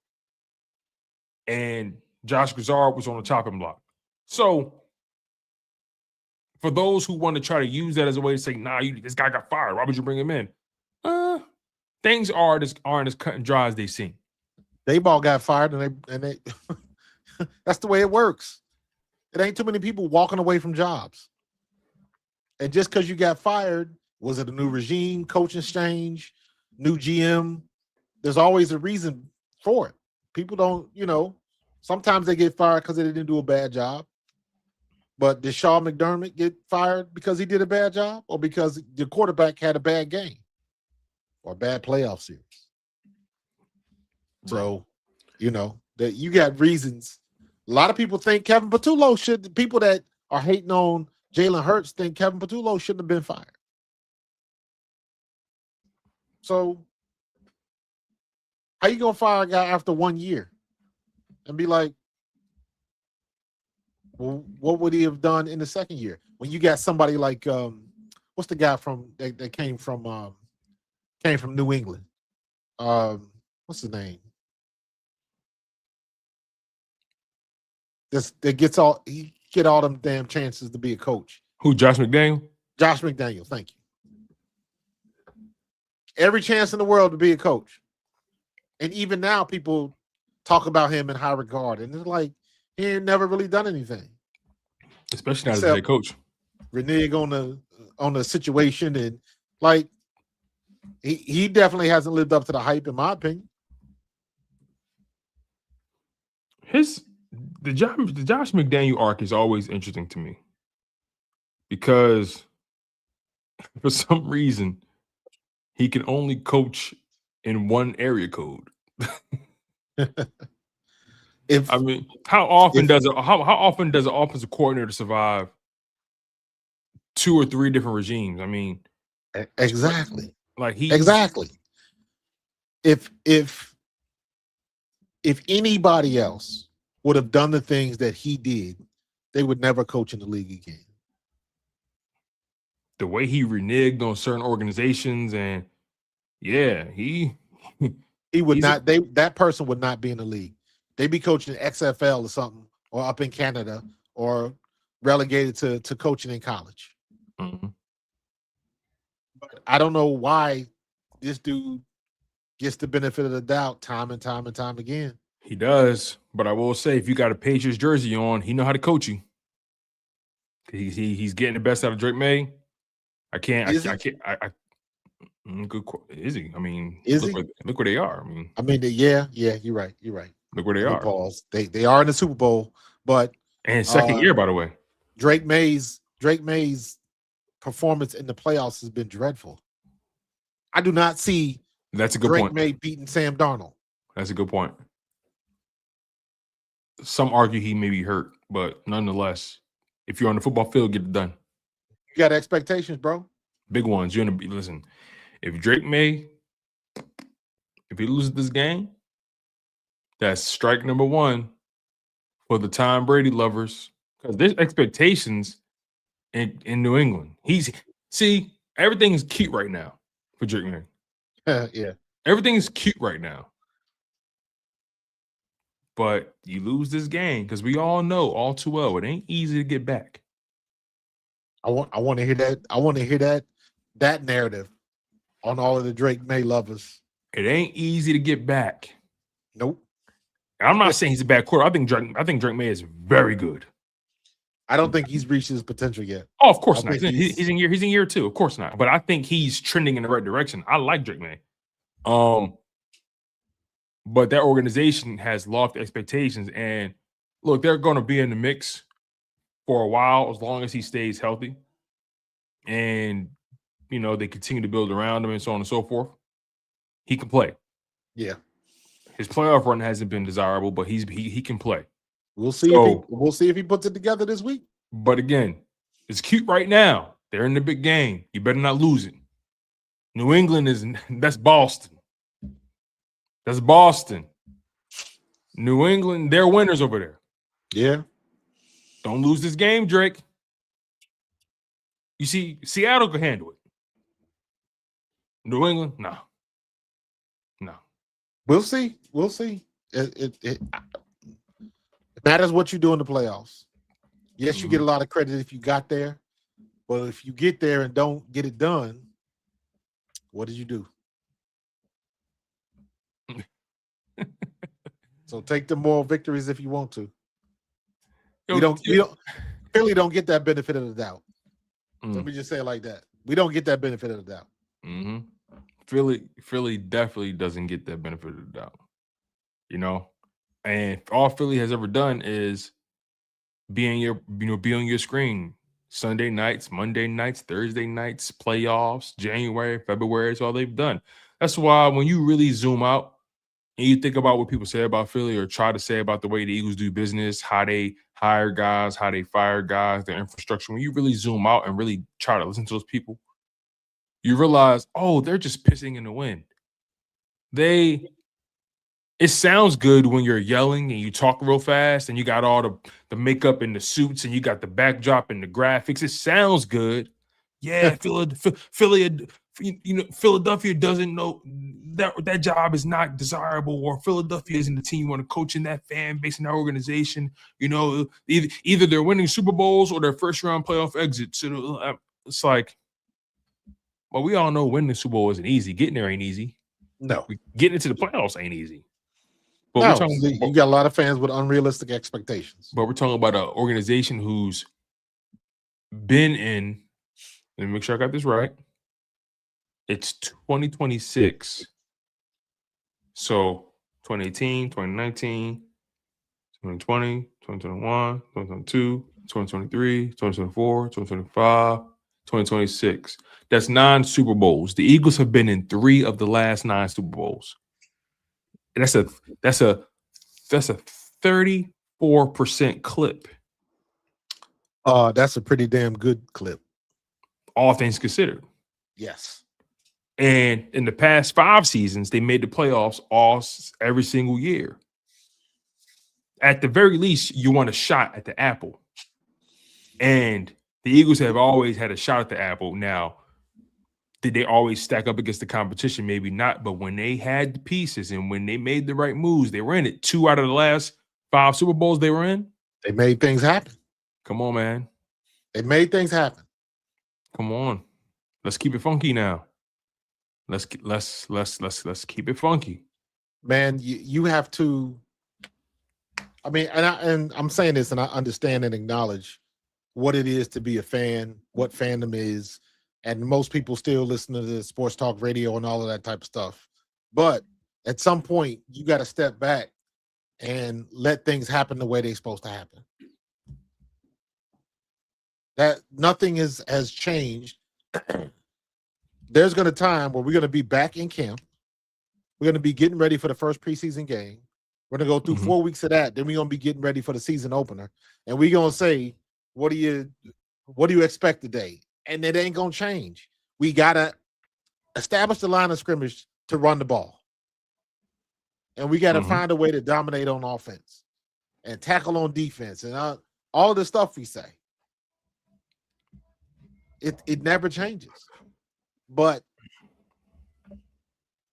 And Josh Grizzard was on the chopping block. So, for those who want to try to use that as a way to say, this guy got fired. Why would you bring him in? Things aren't as cut and dry as they seem. Dayball got fired, and they that's the way it works. It ain't too many people walking away from jobs. And just because you got fired, was it a new regime, coaching change, new GM? There's always a reason for it. People don't, sometimes they get fired because they didn't do a bad job. But did Sean McDermott get fired because he did a bad job, or because the quarterback had a bad game or a bad playoff series? So, that you got reasons. A lot of people think Kevin Patullo people that are hating on Jalen Hurts think Kevin Patullo shouldn't have been fired. So, how you going to fire a guy after 1 year and be like, Well, what would he have done in the second year when you got somebody like what's the guy from that came from New England? What's his name? That gets he get all them damn chances to be a coach. Who? Josh McDaniel? Josh McDaniel, thank you. Every chance in the world to be a coach. And even now people talk about him in high regard. And it's like he ain't never really done anything. Especially not as a head coach. Renege on the situation, and like he definitely hasn't lived up to the hype, in my opinion. The Josh McDaniel arc is always interesting to me because for some reason he can only coach in one area code. How often does an offensive coordinator survive 2 or 3 different regimes? I mean, exactly. Like exactly. If anybody else would have done the things that he did, they would never coach in the league again. The way he reneged on certain organizations, and yeah, he would not. That person would not be in the league. They'd be coaching XFL or something, or up in Canada, or relegated to coaching in college. Mm-hmm. But I don't know why this dude gets the benefit of the doubt time and time again. He does, but I will say, if you got a Patriots jersey on, he know how to coach you. He's getting the best out of Drake May. Good. Is he? I mean, look where they are. Yeah, you're right. Look where they are. Pause. They are in the Super Bowl, but second year, by the way. Drake May's performance in the playoffs has been dreadful. I do not see that's a good Drake point. May beating Sam Darnold. That's a good point. Some argue he may be hurt, but nonetheless, if you're on the football field, get it done. You got expectations, bro. Big ones. You're gonna be listen. If Drake May, if he loses this game, that's strike number 1 for the Tom Brady lovers. Because there's expectations in New England. Everything's cute right now for Drake May. Yeah. Everything's cute right now. But you lose this game because we all know all too well it ain't easy to get back. I want to hear that. I want to hear that narrative on all of the Drake May lovers. It ain't easy to get back. Nope. I'm not saying he's a bad quarterback. I think Drake May is very good. I don't think he's reached his potential yet. Oh, of course not. He's in year 2. Of course not. But I think he's trending in the right direction. I like Drake May. But that organization has lofty expectations. And look, they're going to be in the mix for a while as long as he stays healthy. And, they continue to build around him and so on and so forth. He can play. Yeah. His playoff run hasn't been desirable, but he can play. We'll see if he puts it together this week. But again, it's cute right now. They're in the big game. You better not lose it. New England that's Boston. That's Boston. New England, they're winners over there. Yeah. Don't lose this game, Drake. You see, Seattle can handle it. New England, no. We'll see. It matters what you do in the playoffs. Yes, you get a lot of credit if you got there, but if you get there and don't get it done, what did you do? So take the moral victories if you want to. We clearly don't get that benefit of the doubt. Let me just say it like that. We don't get that benefit of the doubt. Mm-hmm. Philly definitely doesn't get that benefit of the doubt. And all Philly has ever done is be on your screen. Sunday nights, Monday nights, Thursday nights, playoffs, January, February. It's all they've done. That's why when you really zoom out and you think about what people say about Philly or try to say about the way the Eagles do business, how they hire guys, how they fire guys, their infrastructure, when you really zoom out and really try to listen to those people, you realize, they're just pissing in the wind. It sounds good when you're yelling and you talk real fast and you got all the makeup and the suits and you got the backdrop and the graphics. It sounds good. Yeah, Philadelphia doesn't know that job is not desirable, or Philadelphia isn't the team you want to coach in that fan base in that organization. Either they're winning Super Bowls or their first round playoff exits. It's like, well, we all know winning the Super Bowl isn't easy. Getting there ain't easy. No. Getting into the playoffs ain't easy. But you got a lot of fans with unrealistic expectations. But we're talking about an organization who's been in, let me make sure I got this right. It's 2026. So 2018, 2019, 2020, 2021, 2022, 2023, 2024, 2025, 2026. That's 9 Super Bowls. The Eagles have been in 3 of the last 9 Super Bowls. And that's a 34% clip. That's a pretty damn good clip. All things considered. Yes. And in the past 5 seasons, they made the playoffs every single year. At the very least, you want a shot at the apple. And the Eagles have always had a shot at the apple. Now, did they always stack up against the competition? Maybe not. But when they had the pieces and when they made the right moves, they were in it. 2 out of the last 5 Super Bowls they were in. They made things happen. Come on, man. They made things happen. Come on. Let's keep it funky now. Let's keep it funky. Man, you have to. I mean, and I'm saying this, and I understand and acknowledge what it is to be a fan, what fandom is. And most people still listen to the sports talk radio and all of that type of stuff. But at some point, you got to step back and let things happen the way they're supposed to happen. That nothing has changed. There's going to time where we're going to be back in camp. We're going to be getting ready for the first preseason game. We're going to go through 4 weeks of that. Then we're going to be getting ready for the season opener. And we're going to say, what do you expect today? And it ain't going to change. We got to establish the line of scrimmage to run the ball. And we got to find a way to dominate on offense and tackle on defense and all the stuff we say. It never changes. But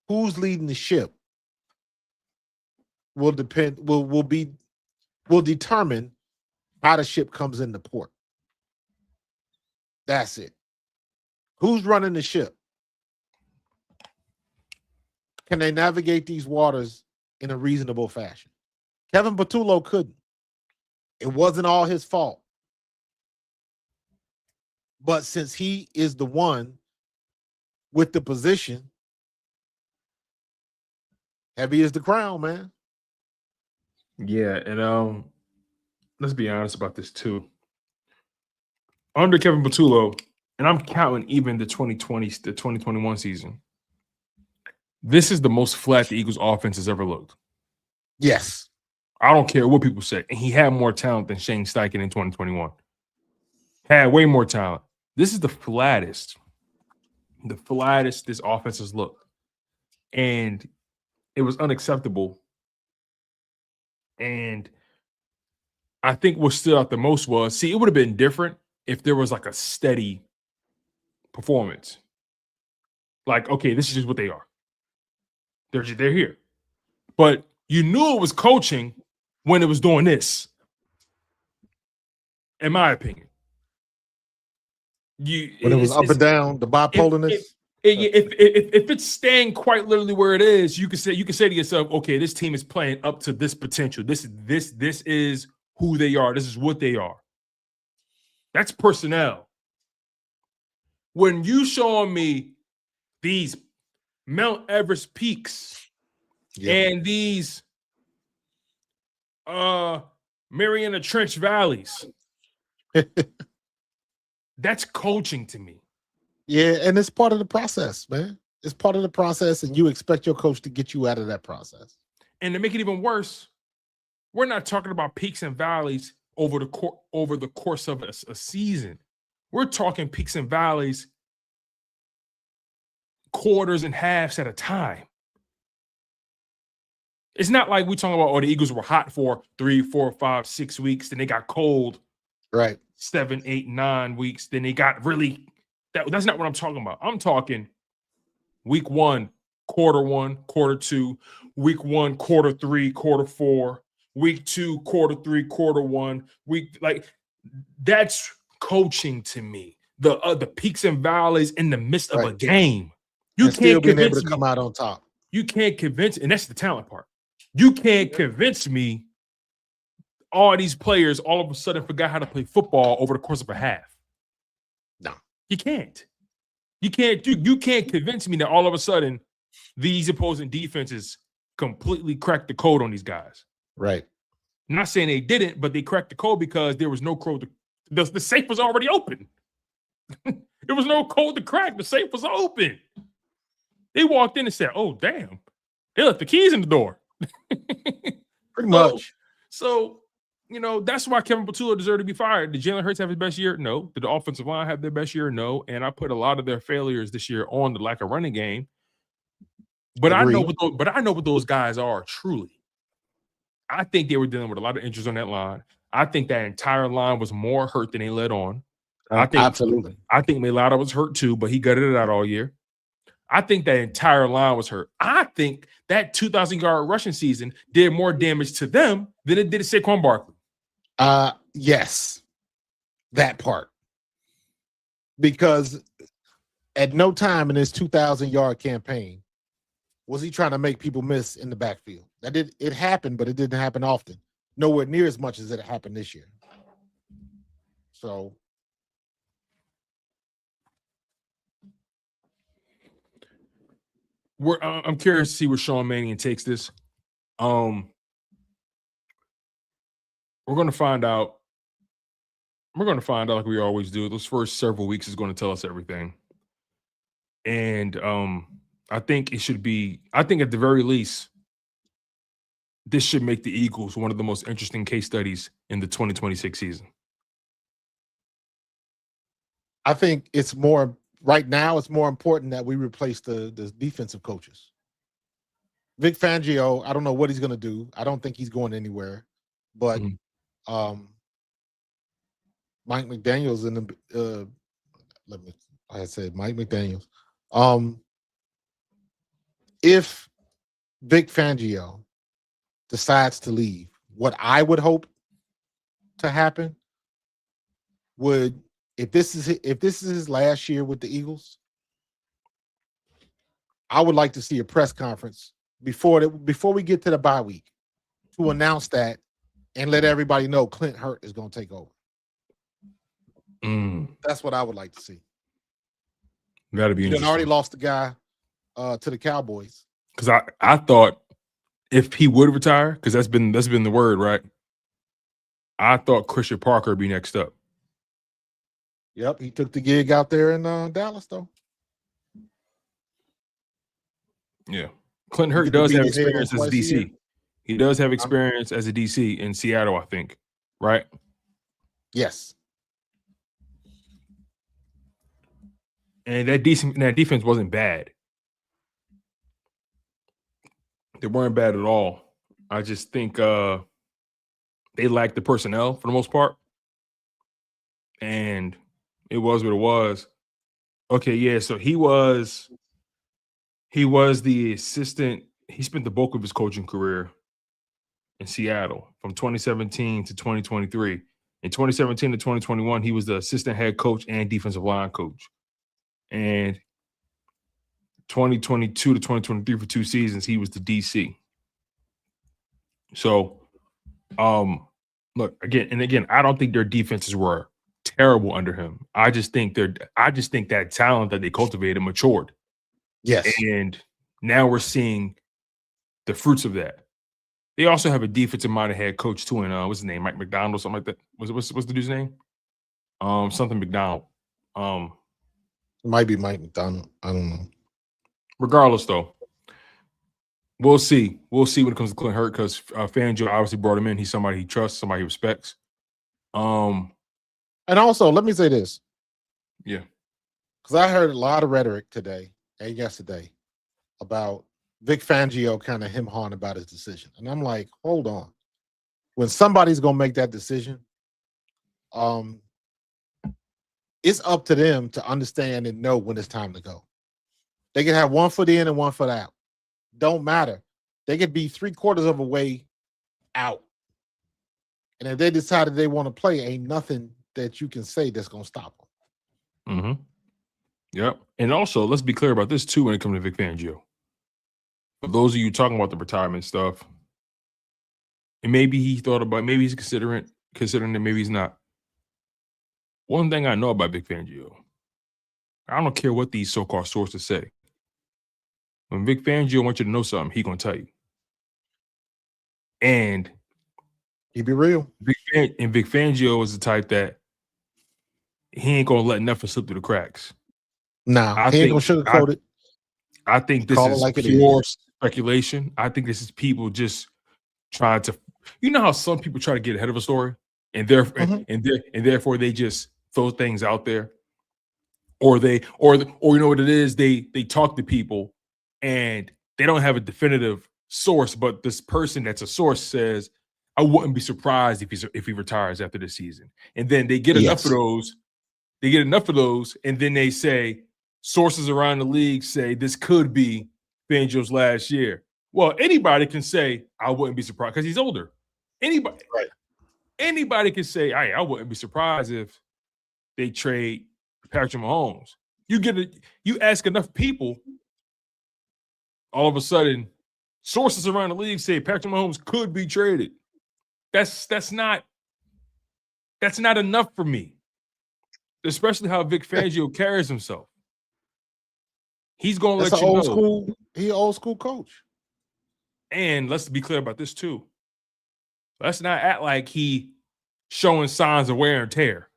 who's leading the ship will determine how the ship comes into port. That's it. Who's running the ship? Can they navigate these waters in a reasonable fashion? Kevin Patullo couldn't. It wasn't all his fault. But since he is the one with the position, heavy is the crown, man. Yeah, and let's be honest about this too. Under Kevin Patullo, and I'm counting even the 2021 season, this is the most flat the Eagles offense has ever looked. Yes. I don't care what people say. And he had more talent than Shane Steichen in 2021. Had way more talent. This is the flattest this offense has looked. And it was unacceptable. And I think what stood out the most was, it would have been different if there was like a steady performance. Like, okay, this is just what they are. They're here. But you knew it was coaching when it was doing this, in my opinion. When it was up and down, the bipolarness. If it's staying quite literally where it is, you can say to yourself, okay, this team is playing up to this potential. This is who they are. This is what they are. That's personnel. When you showing me these Mount Everest peaks and these Mariana Trench valleys, that's coaching to me. Yeah, and it's part of the process, man. It's part of the process, and you expect your coach to get you out of that process. And to make it even worse, we're not talking about peaks and valleys over the course of a season. We're talking peaks and valleys quarters and halves at a time. It's not like we talking about, oh, the Eagles were hot for 3, 4, 5, 6 weeks, then they got cold. Right. 7, 8, 9 weeks. Then they got really. That's not what I'm talking about. I'm talking week 1, quarter 1, quarter 2, week 1, quarter 3, quarter 4, week 2, quarter 3, quarter 1. That's coaching to me. The peaks and valleys in the midst of a game. You and can't still being able convince to me. Come out on top. You can't convince, and that's the talent part. You can't convince me all these players all of a sudden forgot how to play football over the course of a half. No. You can't. You can't convince me that all of a sudden these opposing defenses completely cracked the code on these guys. Right. I'm not saying they didn't, but they cracked the code because there was no code. The safe was already open. There was no code to crack. The safe was open. They walked in and said, "Oh, damn. They left the keys in the door." Pretty much. So, that's why Kevin Patullo deserved to be fired. Did Jalen Hurts have his best year? No. Did the offensive line have their best year? No. And I put a lot of their failures this year on the lack of running game. But I know what those guys are truly. I think they were dealing with a lot of injuries on that line. I think that entire line was more hurt than they let on. Absolutely. I think Mailata was hurt too, but he gutted it out all year. I think that entire line was hurt. I think that 2,000-yard rushing season did more damage to them than it did to Saquon Barkley. Yes, that part. Because at no time in this 2,000-yard campaign was he trying to make people miss in the backfield. It happened, but it didn't happen often. Nowhere near as much as it happened this year. So I'm curious to see where Sean Mannion takes this. We're going to find out. We're going to find out like we always do. Those first several weeks is going to tell us everything. And I think it should be. I think at the very least, this should make the Eagles one of the most interesting case studies in the 2026 season. I think it's more. Right now, it's more important that we replace the defensive coaches. Vic Fangio, I don't know what he's going to do. I don't think he's going anywhere. But Mike McDaniels in the Mike McDaniels. If Vic Fangio decides to leave, what I would hope to happen would. If this is his last year with the Eagles, I would like to see a press conference before we get to the bye week to announce that and let everybody know Clint Hurt is going to take over. That's what I would like to see. That'd be interesting. You already lost the guy to the Cowboys. Because I thought if he would retire, because that's been the word, right? I thought Christian Parker would be next up. Yep, he took the gig out there in Dallas, though. Yeah. Clint Hurt does have experience as a DC. He does have experience as a DC in Seattle, I think. Right? Yes. And that defense wasn't bad. They weren't bad at all. I just think they lacked the personnel for the most part. And it was what it was. Okay, yeah. So he was the assistant. He spent the bulk of his coaching career in Seattle from 2017 to 2023. In 2017 to 2021, he was the assistant head coach and defensive line coach. And 2022 to 2023 for 2 seasons, he was the DC. So, look, again, I don't think their defenses were terrible under him. I just think that talent that they cultivated matured. Yes. And now we're seeing the fruits of that. They also have a defensive-minded head coach too, and what's his name? Mike McDonald, something like that. What's the dude's name? Something McDonald. It might be Mike McDonald. I don't know. Regardless, though, we'll see. We'll see when it comes to Clint Hurt because Fangio obviously brought him in. He's somebody he trusts, somebody he respects. And also, let me say this. Yeah. Because I heard a lot of rhetoric today and yesterday about Vic Fangio kind of him-hawing about his decision. And I'm like, hold on. When somebody's going to make that decision, it's up to them to understand and know when it's time to go. They can have 1 foot in and 1 foot out. Don't matter. They could be 3/4 of a way out. And if they decided they want to play, ain't nothing that you can say that's going to stop them. Mm-hmm. Yep. And also, let's be clear about this, too, when it comes to Vic Fangio. For those of you talking about the retirement stuff, and maybe he thought about, maybe he's considering it, maybe he's not. One thing I know about Vic Fangio, I don't care what these so-called sources say. When Vic Fangio wants you to know something, he gonna tell you. And he be real. Vic Fangio is the type that he ain't gonna let nothing slip through the cracks. Nah, he ain't gonna sugarcoat it. I think this is like pure speculation. I think this is people just trying to, you know how some people try to get ahead of a story and therefore they just throw things out there, or you know what it is, they talk to people and they don't have a definitive source, but this person that's a source says, I wouldn't be surprised if he retires after this season. And then they get enough of those. They get enough of those, and then they say, sources around the league say this could be Fangio's last year. Well, anybody can say, I wouldn't be surprised because he's older. Anybody can say, I wouldn't be surprised if they trade Patrick Mahomes. You ask enough people, all of a sudden, sources around the league say Patrick Mahomes could be traded. That's not enough for me. Especially how Vic Fangio carries himself. He's gonna let you know. He's an old school coach. And let's be clear about this too. Let's not act like he showing signs of wear and tear.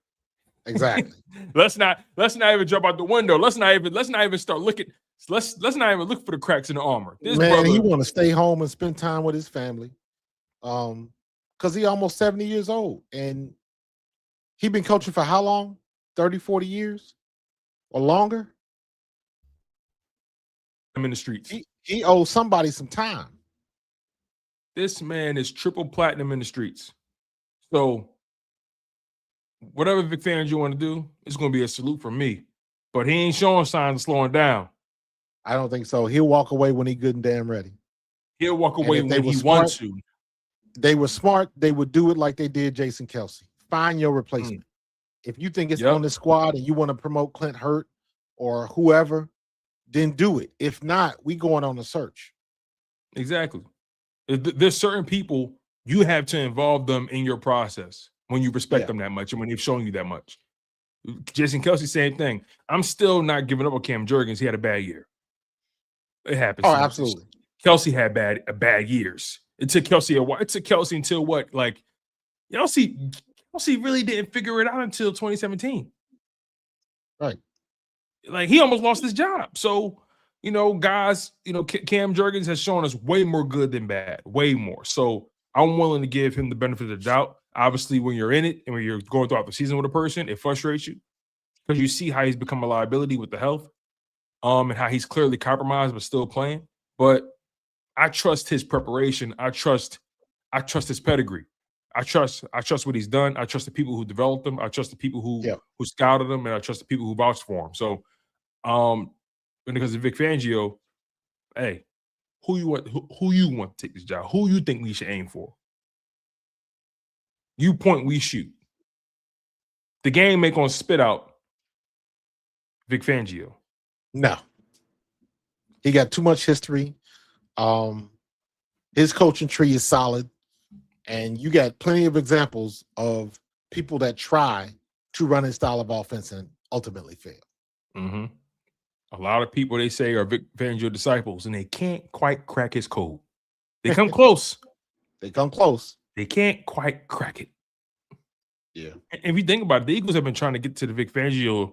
Exactly. let's not even jump out the window. Let's not even start looking. Let's not even look for the cracks in the armor. This brother, he want to stay home and spend time with his family. Because he's almost 70 years old. And he been coaching for how long? 30, 40 years or longer? I'm in the streets. He owes somebody some time. This man is triple platinum in the streets. So whatever Vic Fangio want to do, it's going to be a salute from me. But he ain't showing signs of slowing down. I don't think so. He'll walk away when he good and damn ready. He'll walk away when he wants to. They were smart. They would do it like they did Jason Kelce. Find your replacement. If you think it's on the squad and you want to promote Clint Hurt or whoever, then do it. If not, we going on a search. Exactly. There's certain people you have to involve them in your process when you respect them that much and when they've shown you that much. Jason Kelce, same thing. I'm still not giving up on Cam Jurgens. He had a bad year. It happens. Oh, absolutely. Kelce had bad years. It took Kelce a while. It took Kelce until what? Like, Kelce really didn't figure it out until 2017. Right. Like, he almost lost his job. So, guys, Cam Jurgens has shown us way more good than bad, way more. So I'm willing to give him the benefit of the doubt. Obviously, when you're in it and when you're going throughout the season with a person, it frustrates you because you see how he's become a liability with the health, and how he's clearly compromised but still playing. But I trust his preparation. I trust his pedigree. I trust what he's done. I trust the people who developed him. I trust the people who scouted him, and I trust the people who vouched for him. So, when it comes to Vic Fangio, hey, who you want to take this job? Who you think we should aim for? You point, we shoot. The game ain't gonna spit out Vic Fangio. No, he got too much history. His coaching tree is solid. And you got plenty of examples of people that try to run his style of offense and ultimately fail. Mm-hmm. A lot of people, they say, are Vic Fangio disciples, and they can't quite crack his code. They come close. They come close. They can't quite crack it. Yeah. And if you think about it, the Eagles have been trying to get to the Vic Fangio.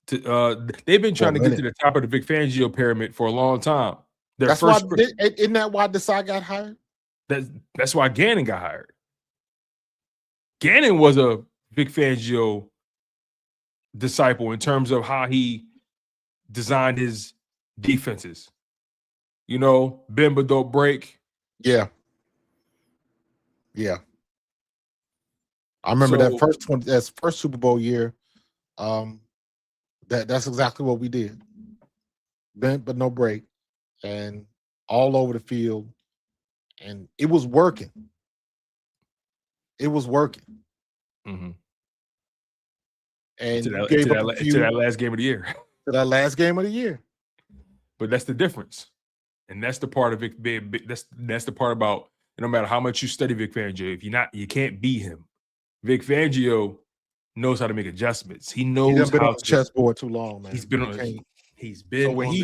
They've been trying to get to the top of the Vic Fangio pyramid for a long time. Isn't that why Desai got hired? That's why Gannon got hired. Gannon was a Vic Fangio disciple in terms of how he designed his defenses. bend but don't break. Yeah. I remember that first Super Bowl year. That's exactly what we did. Bent but no break, and all over the field, and it was working. Mm-hmm. And to that last game of the year. To that last game of the year. But that's the difference, and that's the part of it. That's the part about no matter how much you study Vic Fangio, if you can't beat him. Vic Fangio knows how to make adjustments. He knows been how on the chessboard too long, man. He's been on the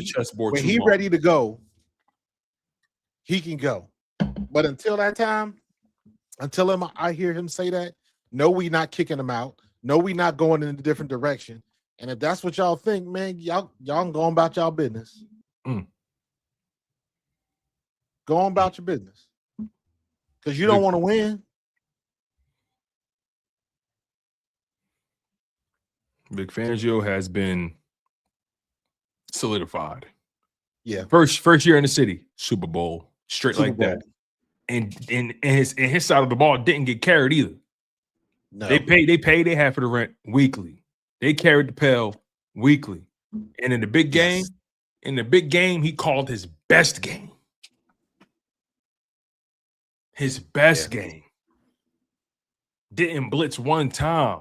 chessboard when too he long. ready to go, he can go. But until that time, I hear him say that, no, we not kicking him out. No, we not going in a different direction. And if that's what y'all think, man, y'all going about y'all business. Go on about your business. Because you don't want to win. Vic Fangio has been solidified. Yeah. First year in the city, Super Bowl, straight like that. And his side of the ball didn't get carried either. No. They paid their half of the rent weekly. They carried the pail weekly. And in the big game, he called his best game. His best game. Didn't blitz one time.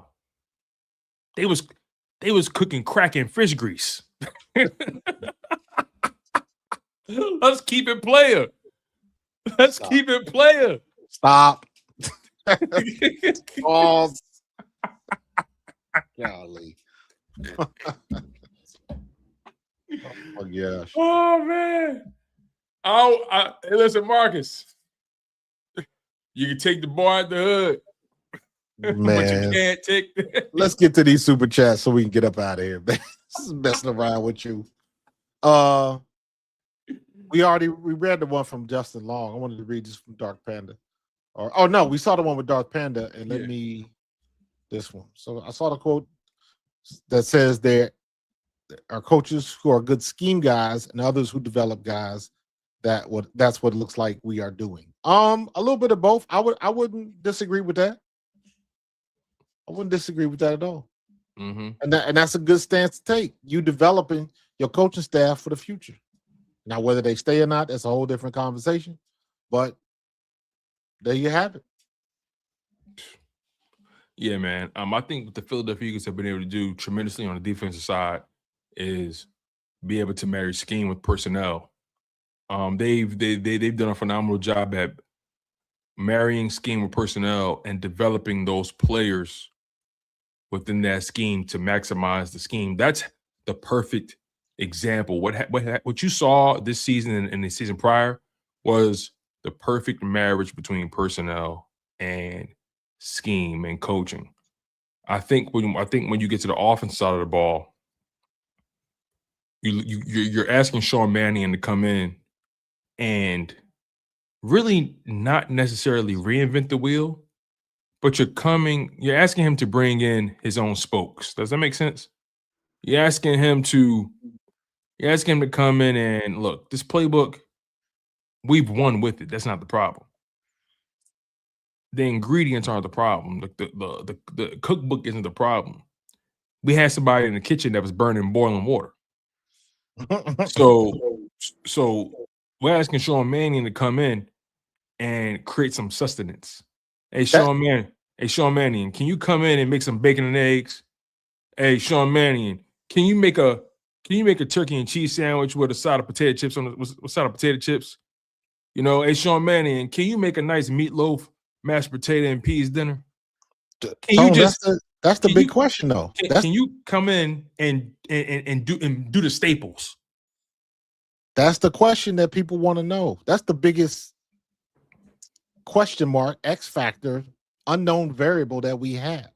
They was cooking crack in fish grease. Let's keep it player. Keep it player. Stop. Pause. Golly. Oh my gosh. Oh man. Hey, listen, Marcus. You can take the bar at the hood. Man. But you can't take Let's get to these super chats so we can get up out of here. This is messing around with you. We read the one from Justin Long. I wanted to read this from Dark Panda. We saw the one with Dark Panda, and this one. So I saw the quote that says there are coaches who are good scheme guys and others who develop guys. That's what it looks like we are doing. A little bit of both. I wouldn't disagree with that. I wouldn't disagree with that at all. Mm-hmm. And that's a good stance to take. You developing your coaching staff for the future. Now, whether they stay or not, that's a whole different conversation. But there you have it. Yeah, man. I think what the Philadelphia Eagles have been able to do tremendously on the defensive side is be able to marry scheme with personnel. They've done a phenomenal job at marrying scheme with personnel and developing those players within that scheme to maximize the scheme. That's the perfect example. What you saw this season and the season prior was the perfect marriage between personnel and scheme and coaching. I think when you get to the offense side of the ball, you're asking Sean Mannion to come in and really not necessarily reinvent the wheel, but you're asking him to bring in his own spokes. Does that make sense? You're asking him to come in and look, this playbook, we've won with it. That's not the problem. The ingredients aren't the problem. The cookbook isn't the problem. We had somebody in the kitchen that was burning boiling water. So we're asking Sean Mannion to come in and create some sustenance. Hey, Sean Mannion, can you come in and make some bacon and eggs? Hey, Sean Mannion, can you make a turkey and cheese sandwich with a side of potato chips with side of potato chips? Hey, Sean Mannion, can you make a nice meatloaf, mashed potato and peas dinner? That's the big question though. Can you come in and do the staples? That's the question that people want to know. That's the biggest question mark, X factor, unknown variable that we have.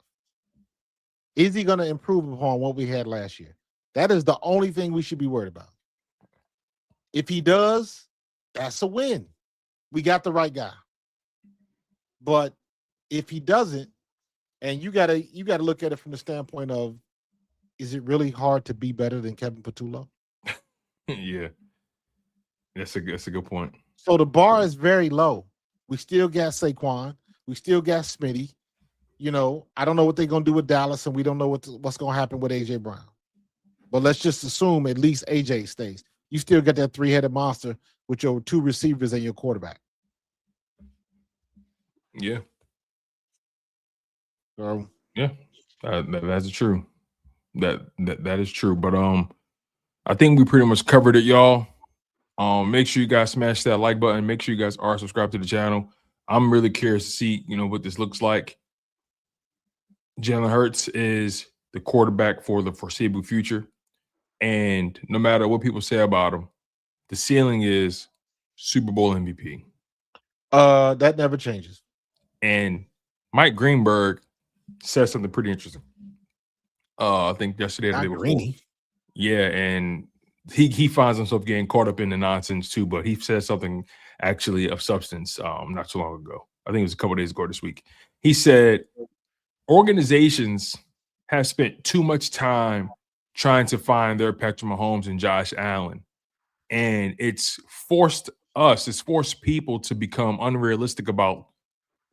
Is he going to improve upon what we had last year? That is the only thing we should be worried about. If he does, that's a win. We got the right guy. But if he doesn't, and you gotta look at it from the standpoint of, is it really hard to be better than Kevin Patullo? Yeah. That's a good point. So the bar is very low. We still got Saquon. We still got Smitty. You know, I don't know what they're going to do with Dallas, and we don't know what's going to happen with A.J. Brown. But let's just assume at least A.J. stays. You still got that three-headed monster with your two receivers and your quarterback. Yeah. So, yeah, that's true. That is true. But I think we pretty much covered it, y'all. Make sure you guys smash that like button. Make sure you guys are subscribed to the channel. I'm really curious to see, what this looks like. Jalen Hurts is the quarterback for the foreseeable future. And no matter what people say about him, the ceiling is Super Bowl MVP. that never changes. And Mike Greenberg said something pretty interesting. I think yesterday. Yeah, and he finds himself getting caught up in the nonsense too, but he said something actually of substance not too long ago. I think it was a couple days ago this week. He said organizations have spent too much time trying to find their Patrick Mahomes and Josh Allen, and it's forced people to become unrealistic about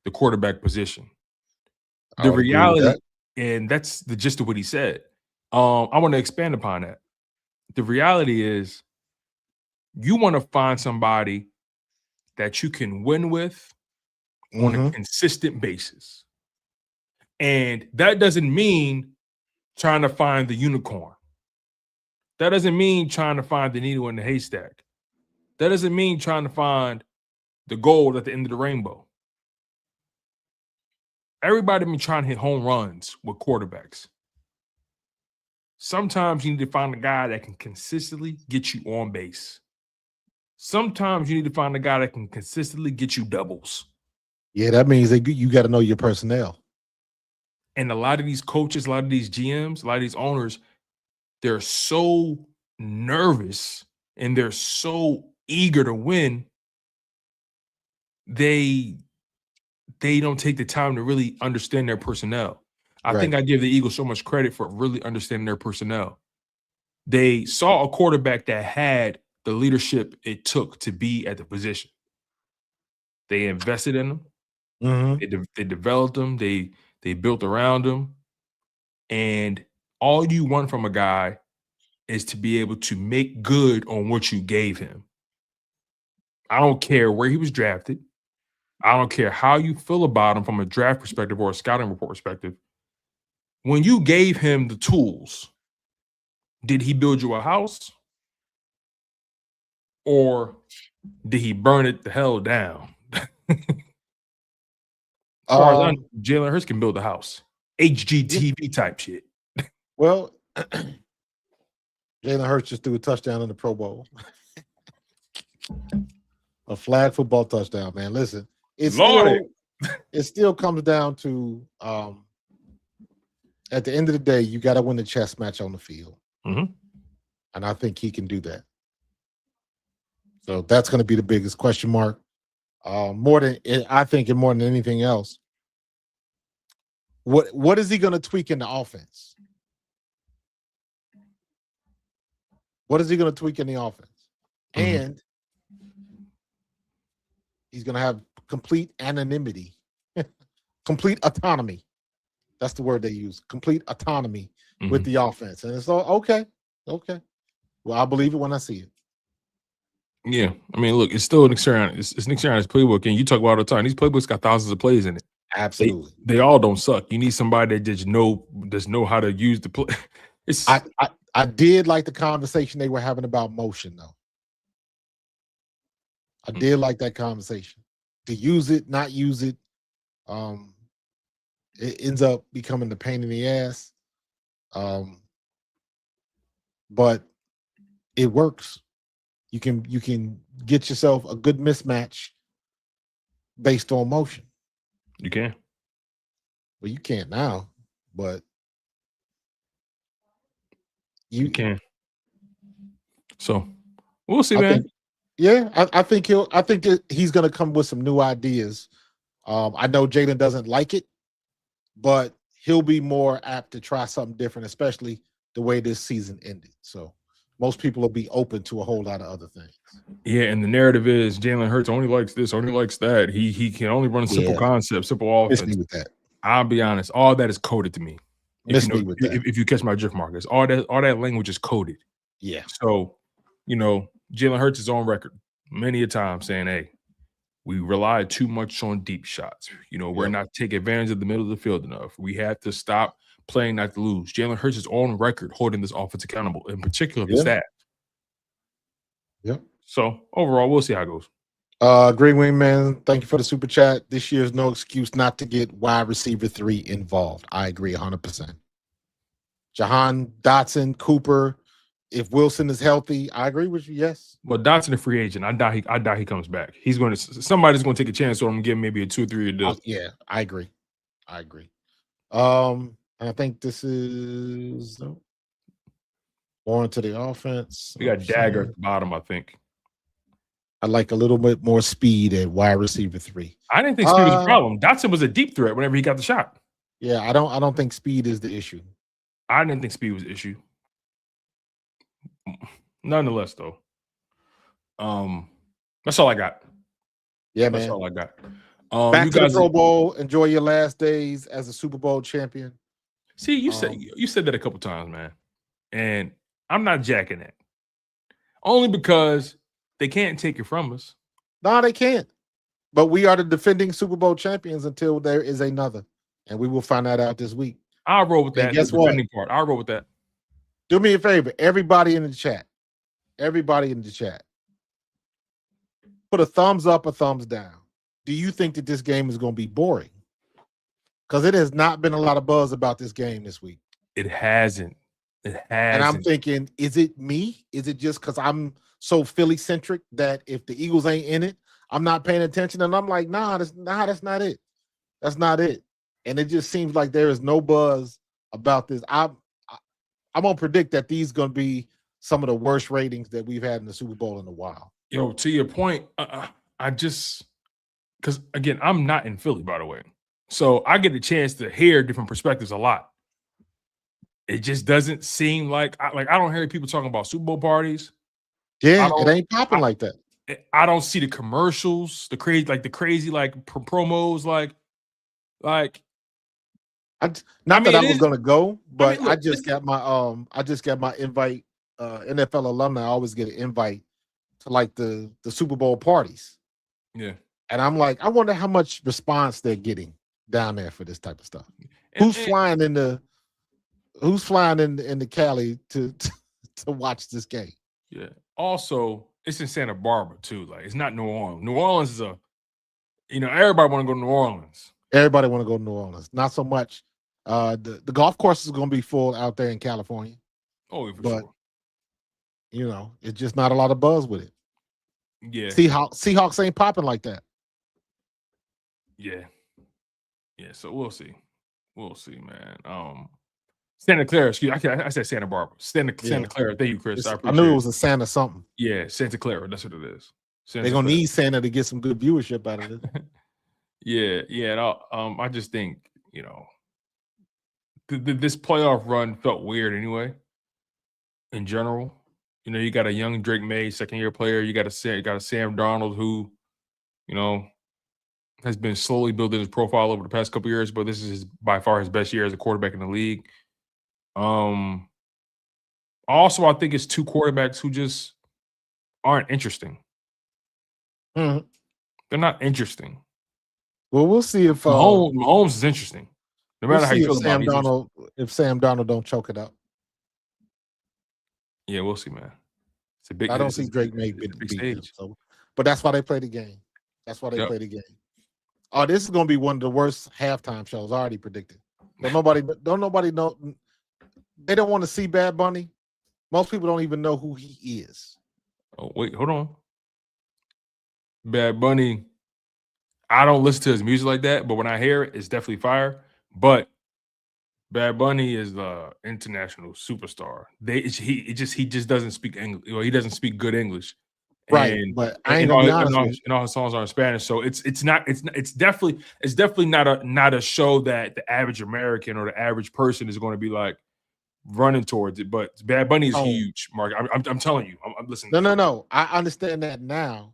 the quarterback position. The reality, and that's the gist of what he said. I want to expand upon that. The reality is you want to find somebody that you can win with on a consistent basis. And that doesn't mean trying to find the unicorn. That doesn't mean trying to find the needle in the haystack. That doesn't mean trying to find the gold at the end of the rainbow. Everybody been trying to hit home runs with quarterbacks. Sometimes you need to find a guy that can consistently get you on base. Sometimes you need to find a guy that can consistently get you doubles. Yeah, that means that you got to know your personnel. And a lot of these coaches, a lot of these GMs, a lot of these owners, they're so nervous and they're so eager to win. They don't take the time to really understand their personnel. I think I give the Eagles so much credit for really understanding their personnel. They saw a quarterback that had the leadership it took to be at the position. They invested in them. They developed them. They built around them. And all you want from a guy is to be able to make good on what you gave him. I don't care where he was drafted. I don't care how you feel about him from a draft perspective or a scouting report perspective. When you gave him the tools, did he build you a house? Or did he burn it the hell down? As far as I know, Jalen Hurts can build a house. HGTV type shit. Well, Jalen Hurts just threw a touchdown in the Pro Bowl. A flag football touchdown, man. Listen, it still comes down to at the end of the day, you got to win the chess match on the field. And I think he can do that. So that's going to be the biggest question mark. More than anything else, what is he going to tweak in the offense? What is he going to tweak in the offense? And he's going to have complete anonymity, complete autonomy. That's the word they use. Complete autonomy with the offense. And it's all okay. Well, I'll believe it when I see it. Yeah. I mean, look, it's still Nick Sirianni's playbook. And you talk about it all the time. These playbooks got thousands of plays in it. Absolutely. They all don't suck. You need somebody that just know how to use the play. I did like the conversation they were having about motion, though. I did like that conversation. To use it, not use it, it ends up becoming the pain in the ass. But it works. You can get yourself a good mismatch based on motion. You can. Well, you can't now, but you can. So we'll see, man. I think he's gonna come with some new ideas. I know Jalen doesn't like it, but he'll be more apt to try something different, especially the way this season ended. So most people will be open to a whole lot of other things. Yeah, and the narrative is Jalen Hurts only likes this, only likes that. He can only run a simple concept, simple offense. Miss me with that. I'll be honest, all that is coded to me. Miss me with that. If you catch my drift, Marcus, all that language is coded. Yeah. So, Jalen Hurts is on record many a time saying, "Hey, we rely too much on deep shots. We're not taking advantage of the middle of the field enough. We have to stop playing not to lose." Jalen Hurts is on record holding this offense accountable, in particular the staff. Yep. So overall, we'll see how it goes. Green Wingman, thank you for the super chat. This year's no excuse not to get wide receiver 3 involved. I agree 100%. Jahan Dotson, Cooper. If Wilson is healthy, I agree with you. Yes. Well, Dotson a free agent. I doubt he comes back. Somebody's going to take a chance on him and give him maybe a 2 or 3 year deal. Yeah, I agree. I think this is more into the offense. We got Dagger at the bottom, I think. I like a little bit more speed at wide receiver 3. I didn't think speed was a problem. Dotson was a deep threat whenever he got the shot. Yeah, I don't think speed is the issue. I didn't think speed was the issue. Nonetheless, though, that's all I got. Yeah, that's man. all I got. Back to the Pro Bowl. Enjoy your last days as a Super Bowl champion. See, you said that a couple times, man, and I'm not jacking that. Only because they can't take it from us. No, they can't. But we are the defending Super Bowl champions until there is another, and we will find that out this week. I'll roll with that. And guess what? I'll roll with that. Do me a favor, everybody in the chat. Put a thumbs up or thumbs down. Do you think that this game is going to be boring? Because it has not been a lot of buzz about this game this week. It hasn't. And I'm thinking, is it me? Is it just because I'm so Philly-centric that if the Eagles ain't in it, I'm not paying attention? And I'm like, that's not it. That's not it. And it just seems like there is no buzz about this. I'm going to predict that these going to be some of the worst ratings that we've had in the Super Bowl in a while. Yo, to your point, because again, I'm not in Philly, by the way. So I get a chance to hear different perspectives a lot. It just doesn't seem like I don't hear people talking about Super Bowl parties. Yeah, it ain't popping like that. I don't see the commercials, the crazy promos, that I was gonna go, but I just got my invite. NFL alumni always get an invite to like the Super Bowl parties. Yeah, and I'm like, I wonder how much response they're getting down there for this type of stuff. Who's flying in the Cali to watch this game? Yeah. Also, it's in Santa Barbara too. Like, it's not New Orleans. New Orleans is everybody want to go to New Orleans. Everybody want to go to New Orleans. Not so much. The golf course is going to be full out there in California. Oh, for but sure. It's just not a lot of buzz with it. Yeah. Seahawks ain't popping like that. Yeah. Yeah. So we'll see. We'll see, man. Santa Clara, I said Santa Barbara. Santa Clara. Thank you, Chris. I knew it was a Santa something. Yeah, Santa Clara. That's what it is. They're gonna need Santa to get some good viewership out of it. Yeah. I just think this playoff run felt weird anyway. In general, you got a young Drake May, second-year player. You got a Sam Darnold who, has been slowly building his profile over the past couple of years, but this is by far his best year as a quarterback in the league. Also, I think it's two quarterbacks who just aren't interesting. Mm-hmm. They're not interesting. Well, we'll see if Mahomes is interesting. No matter how you feel about him, if Sam Darnold don't choke it up. Yeah, we'll see, man. It's a big. I don't see Drake May beat him, but that's why they play the game. That's why they play the game. Oh, this is going to be one of the worst halftime shows. I already predicted. Don't nobody know. They don't want to see Bad Bunny. Most people don't even know who he is. Oh, wait, hold on. Bad Bunny, I don't listen to his music like that, but when I hear it, it's definitely fire. But Bad Bunny is the international superstar. He just doesn't speak English. Well, he doesn't speak good English. Right, but I ain't gonna be honest. And all his songs are in Spanish, so it's definitely not a show that the average American or the average person is going to be like, running towards it. But Bad Bunny is huge, Mark. I'm telling you. I'm listening. No. I understand that now.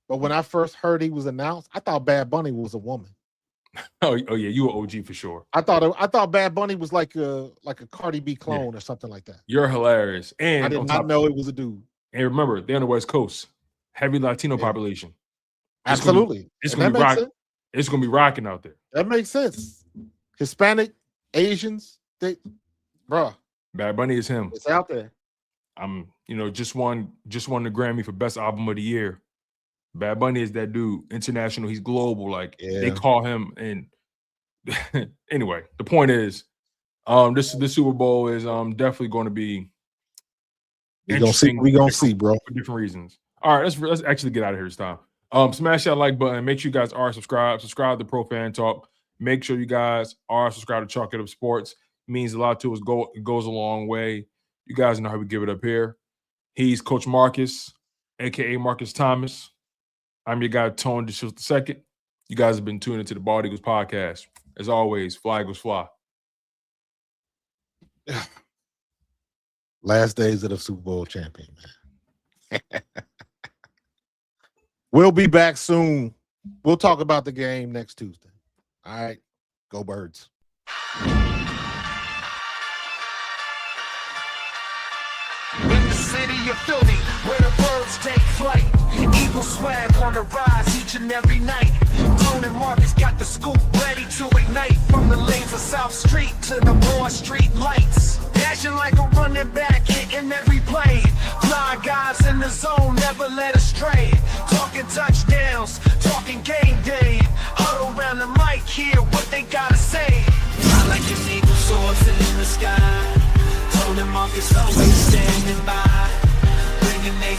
But when I first heard he was announced, I thought Bad Bunny was a woman. Oh yeah, you were OG for sure. I thought Bad Bunny was like a Cardi B clone or something like that. You're hilarious. And I did not know it was a dude. And remember, they're on the West Coast. Heavy Latino population. Absolutely. It's gonna be rocking. It's gonna be rocking out there. That makes sense. Hispanic, Asians, bruh. Bad Bunny is him. It's out there. Just won the Grammy for Best Album of the Year. Bad Bunny is that dude. International, he's global. Like they call him. And anyway, the point is, this Super Bowl is definitely going to be interesting. We gonna see, bro, for different reasons. All right, let's actually get out of here this time. Smash that like button. Make sure you guys are subscribed. Subscribe to Pro Fan Talk. Make sure you guys are subscribed to Chalk It Up Sports. It means a lot to us. It goes a long way. You guys know how we give it up here. He's Coach Markus, aka Markus Thomas. I'm your guy, Tone DeShields II. You guys have been tuning into the Bald Eagles podcast. As always, fly Eagles fly. Last days of the Super Bowl champion, man. We'll be back soon. We'll talk about the game next Tuesday. All right. Go Birds. In the city of Philly, where the birds take flight, Eagle swag on the rise each and every night. Tone and Markus got the scoop ready to ignite. From the lanes of South Street to the Broad Street lights. Dashing like a running back, hitting every play. Blind guys in the zone, never led astray. Talking touchdowns, talking game day. Huddle around the mic, hear what they gotta say. I like an eagle soaring in the sky. Tone and Markus always standing by, bringing their